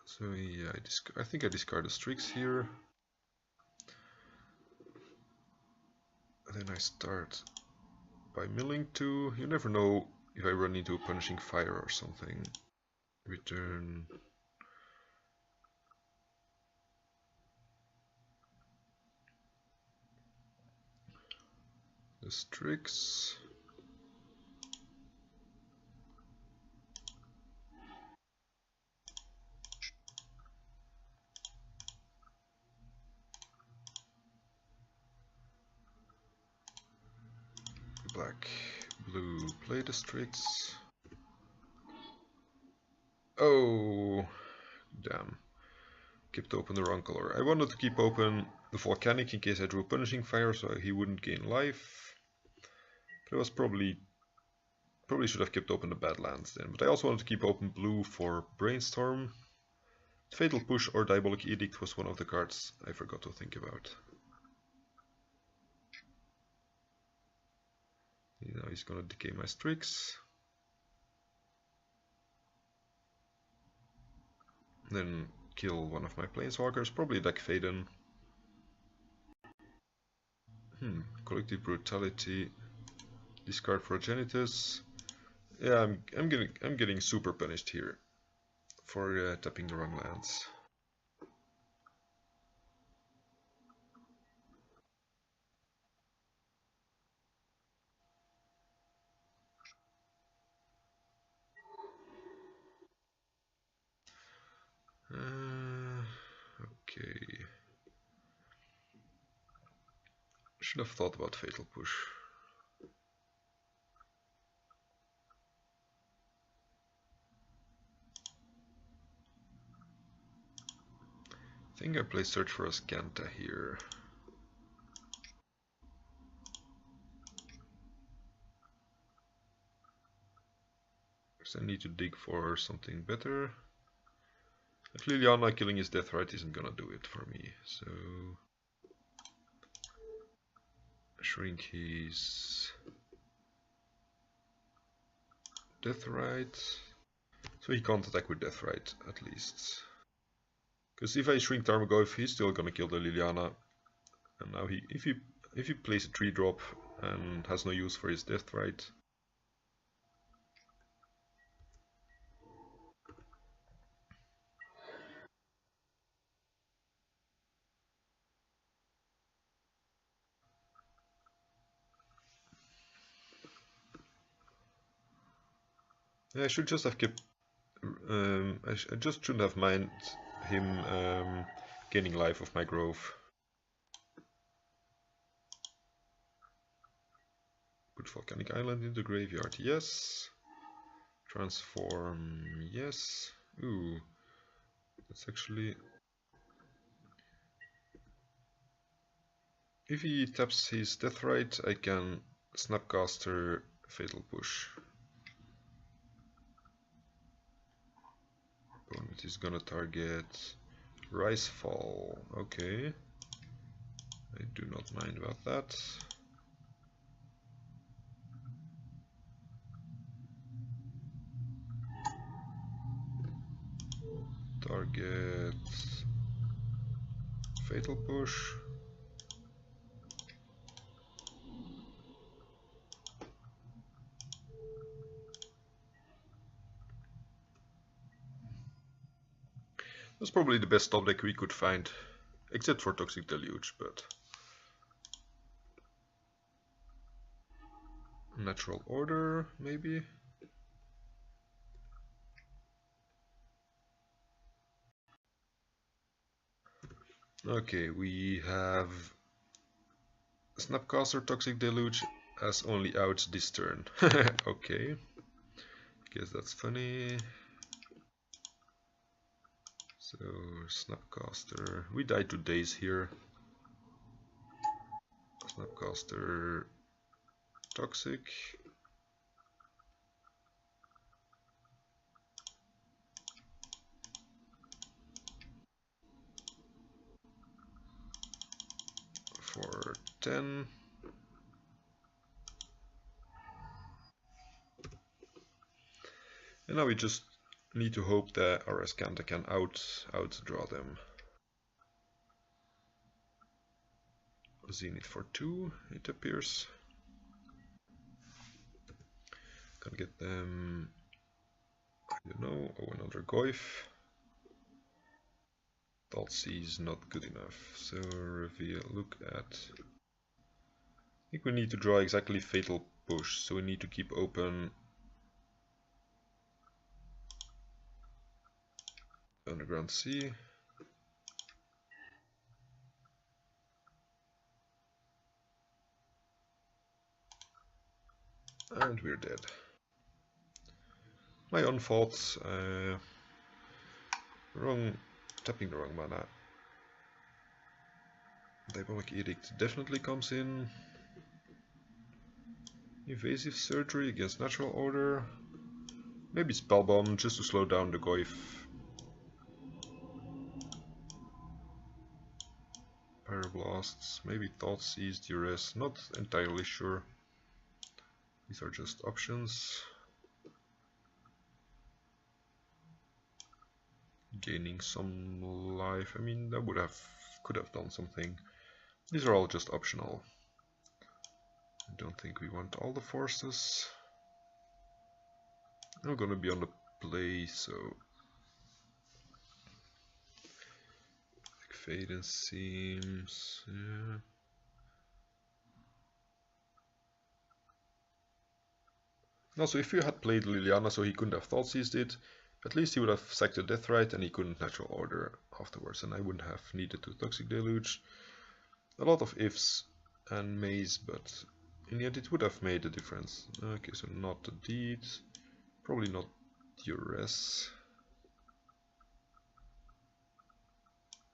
So yeah, I think I discard the Strix here. Then I start by milling 2. You never know if I run into a Punishing Fire or something. Return. The Strix. Black, blue, play the Strix. Oh, damn. Kept open the wrong color. I wanted to keep open the Volcanic in case I drew Punishing Fire so he wouldn't gain life. But I was probably should have kept open the Badlands then. But I also wanted to keep open blue for Brainstorm. Fatal Push or Diabolic Edict was one of the cards I forgot to think about. Now he's gonna decay my Strix. Then kill one of my Planeswalkers, probably Deck Faden. Collective Brutality. Discard Progenitus. Yeah, I'm getting super punished here for tapping the wrong lands. Okay. Should have thought about Fatal Push. I think I play Search for Ascanta here. Because I need to dig for something better. If Liliana killing his Deathrite isn't gonna do it for me, so shrink his Deathrite. So he can't attack with Deathrite, at least. Because if I shrink Tarmogoyf, he's still gonna kill the Liliana. And now if he plays a 3-drop and has no use for his Deathrite. I should just have kept. I just shouldn't have minded him gaining life of my Grove. Put Volcanic Island in the graveyard, yes. Transform, yes. Ooh, that's actually. If he taps his Deathrite, I can Snapcaster Fatal Push. Opponent is gonna target Rise-Fall. Okay. I do not mind about that. Target Fatal Push. That's probably the best top deck we could find, except for Toxic Deluge, but Natural Order, maybe? Okay, we have Snapcaster Toxic Deluge as only out this turn. Okay, guess that's funny. So, Snapcaster, we died to Daze here. Snapcaster Toxic. For 10. And now we just need to hope that our Escanta can outdraw them. Zenith for 2, it appears. Can get them, I don't know, oh, another Goyf. Thought C is not good enough, so reveal, look at... I think we need to draw exactly Fatal Push, so we need to keep open Underground Sea. And we're dead. My own fault. Tapping the wrong mana. Diabolic Edict definitely comes in. Invasive Surgery against Natural Order. Maybe Spellbomb just to slow down the Goyf. Pyroblasts, maybe Thoughtseize, Duress, not entirely sure. These are just options. Gaining some life, I mean that could have done something. These are all just optional. I don't think we want all the forces. I'm gonna be on the play, so like Faden seems, yeah. Also, if you had played Liliana so he couldn't have Thoughtseized it, at least he would have sacked the Deathrite and he couldn't Natural Order afterwards, and I wouldn't have needed to Toxic Deluge. A lot of ifs and maze, but in the end it would have made a difference. Okay, so not the Deed, probably not Duress.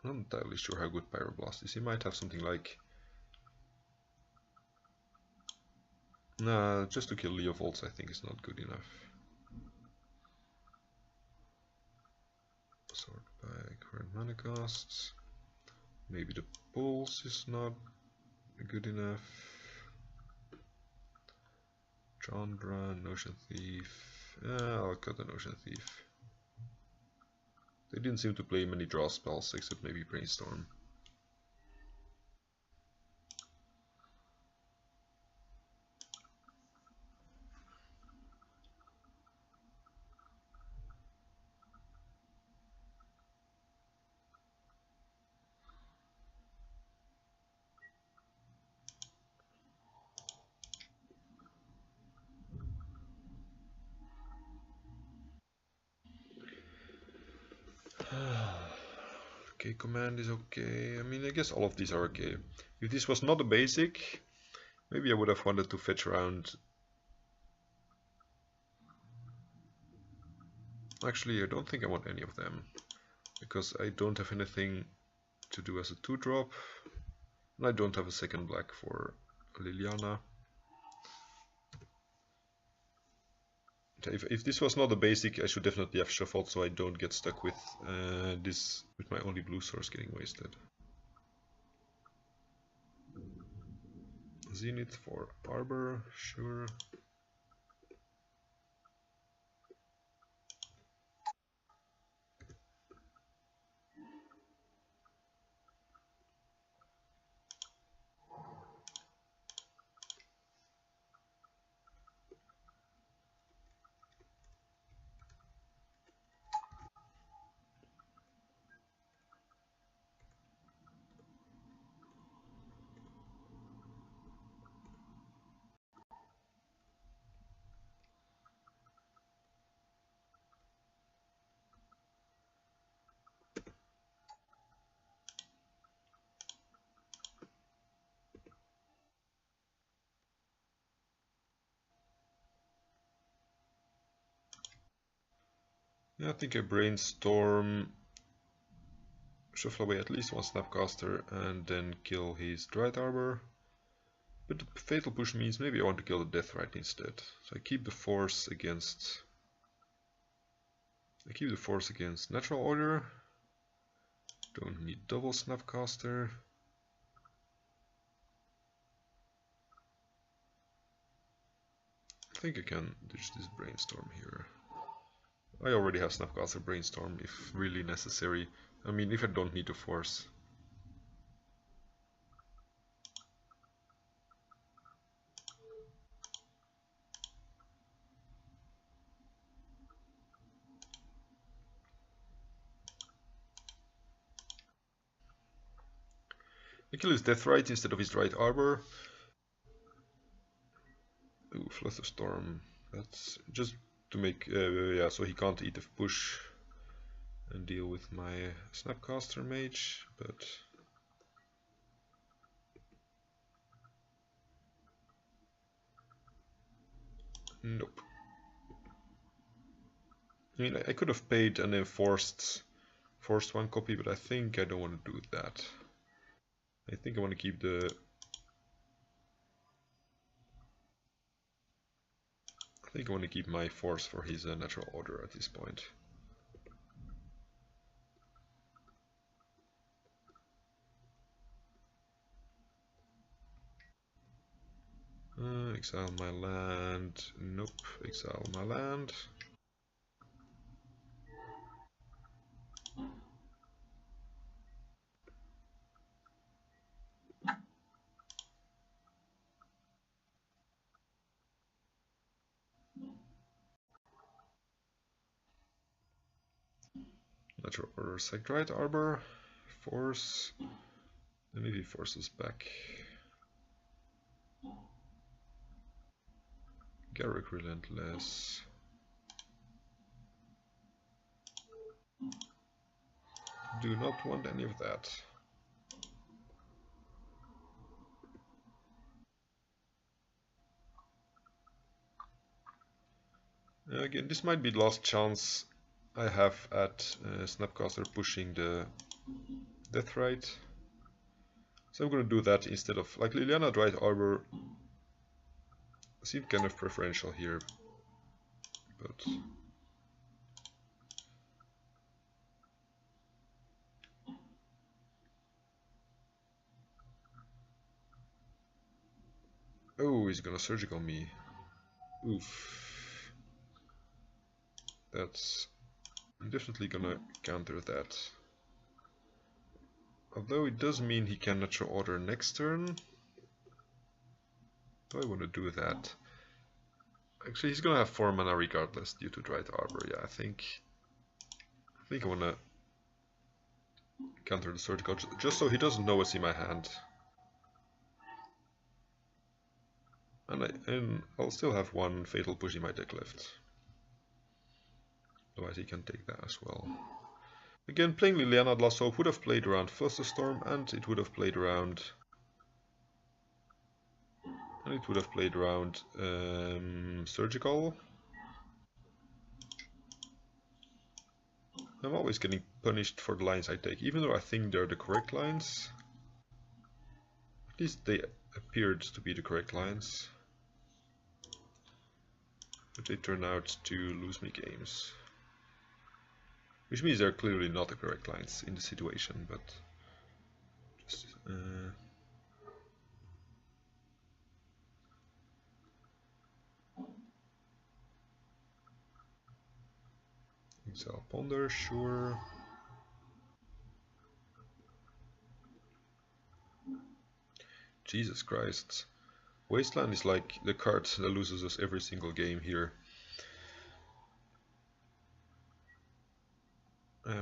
I'm not entirely sure how good Pyroblast is. He might have something like... Nah, just to kill Leovolts I think is not good enough. Sort by current mana costs. Maybe the Pulse is not good enough. Chandra, Notion Thief. I'll cut the Notion Thief. They didn't seem to play many draw spells except maybe Brainstorm. Okay, command is okay. I mean, I guess all of these are okay. If this was not a basic, maybe I would have wanted to fetch around. Actually, I don't think I want any of them, because I don't have anything to do as a 2-drop, and I don't have a second black for Liliana. If this was not a basic, I should definitely have shuffled so I don't get stuck with this, with my only blue source getting wasted. Zenith for Arbor, sure. I think I brainstorm, shuffle away at least one Snapcaster, and then kill his Dried Arbor. But the Fatal Push means maybe I want to kill the Deathrite instead. So I keep the Force against... Natural Order. Don't need double Snapcaster. I think I can ditch this Brainstorm here. I already have Snapcaster Brainstorm if really necessary. I mean, if I don't need to force. I kill his Deathrite instead of his Dried Arbor. Ooh, Flusterstorm. That's just to make, yeah, so he can't eat the push and deal with my Snapcaster Mage, but nope. I mean, I could have paid and then forced one copy, but I think I don't want to do that. I think I want to keep the... I think I want to keep my force for his natural order at this point. Exile my land. Nope. Exile my land. Natural order Sacred Arbor. Force. And maybe forces back. Garrick Relentless. Do not want any of that. Again, this might be the last chance I have at Snapcaster pushing the Deathrite. So I'm gonna do that instead of, like, Liliana Dried Arbor seemed kind of preferential here, but oh, he's gonna surgical me. Oof. That's... I'm definitely gonna counter that. Although it does mean he can natural order next turn. Do I want to do that? Actually, he's gonna have 4 mana regardless due to Dried Arbor. Yeah, I think I wanna counter the surgical just so he doesn't know what's in my hand. And I'll still have 1 Fatal Push in my deck left. Otherwise he can take that as well. Again, playing Liliana Last Hope would have played around Flusterstorm, and it would have played around... Surgical. I'm always getting punished for the lines I take, even though I think they're the correct lines. At least they appeared to be the correct lines. But they turn out to lose me games. Which means they're clearly not the correct lines in the situation, but... just, Exile Ponder, sure. Jesus Christ. Wasteland is like the card that loses us every single game here.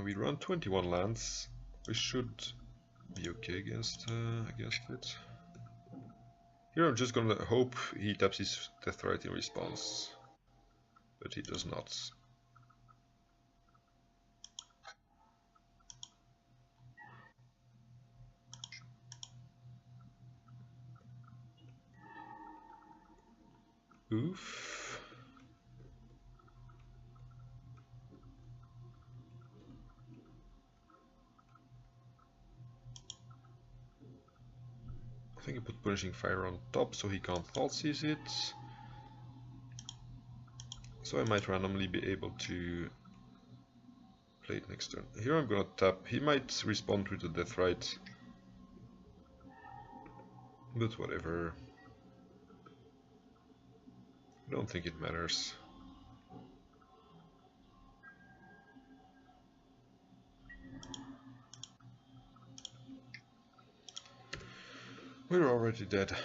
We run 21 lands. We should be okay against it. Here I'm just gonna hope he taps his Deathrite in response. But he does not. Oof. think I put Punishing Fire on top so he can't Thoughtseize it. So I might randomly be able to play it next turn. Here I'm gonna tap. He might respond with the Deathrite. But whatever. I don't think it matters. We're already dead.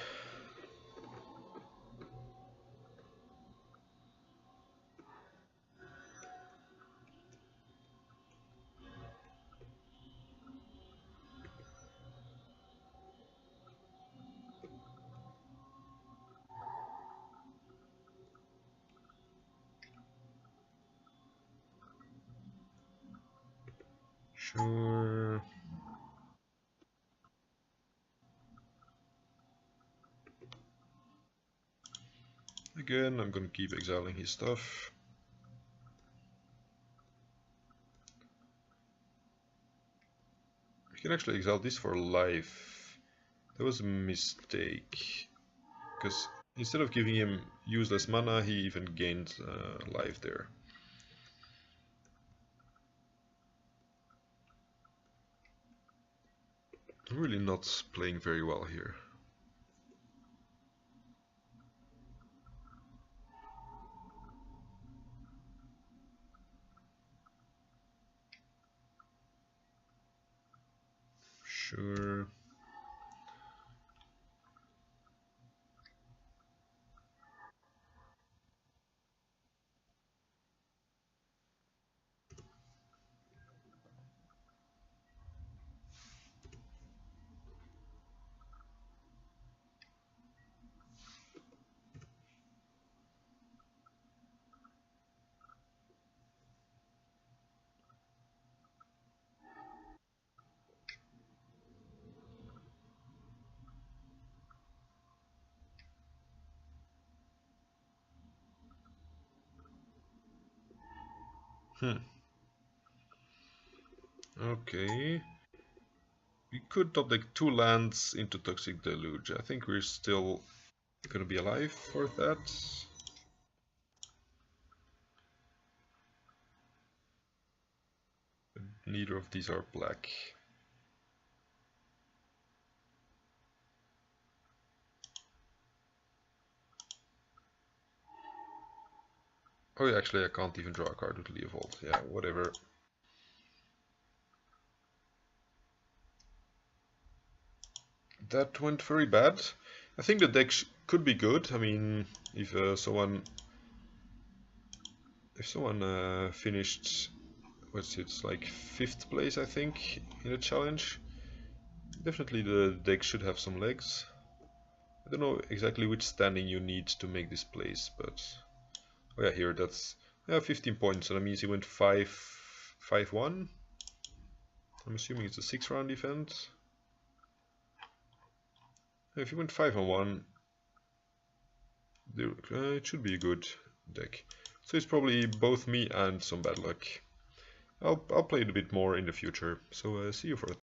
Sure. Again, I'm gonna keep exiling his stuff. You can actually exile this for life. That was a mistake. Because instead of giving him useless mana, he even gained life there. I'm really not playing very well here. Sure. Okay. We could top deck 2 lands into Toxic Deluge. I think we're still gonna be alive for that. Neither of these are black. Oh yeah, actually I can't even draw a card with Leovold. Yeah, whatever. That went very bad. I think the deck could be good. I mean, if someone finished, what's it, like 5th place I think in the challenge, definitely the deck should have some legs. I don't know exactly which standing you need to make this place, but oh yeah, here that's 15 points, so that means he went 5-1. I'm assuming it's a 6-round event. If you went 5-1, it should be a good deck. So it's probably both me and some bad luck. I'll play it a bit more in the future. So see you for that.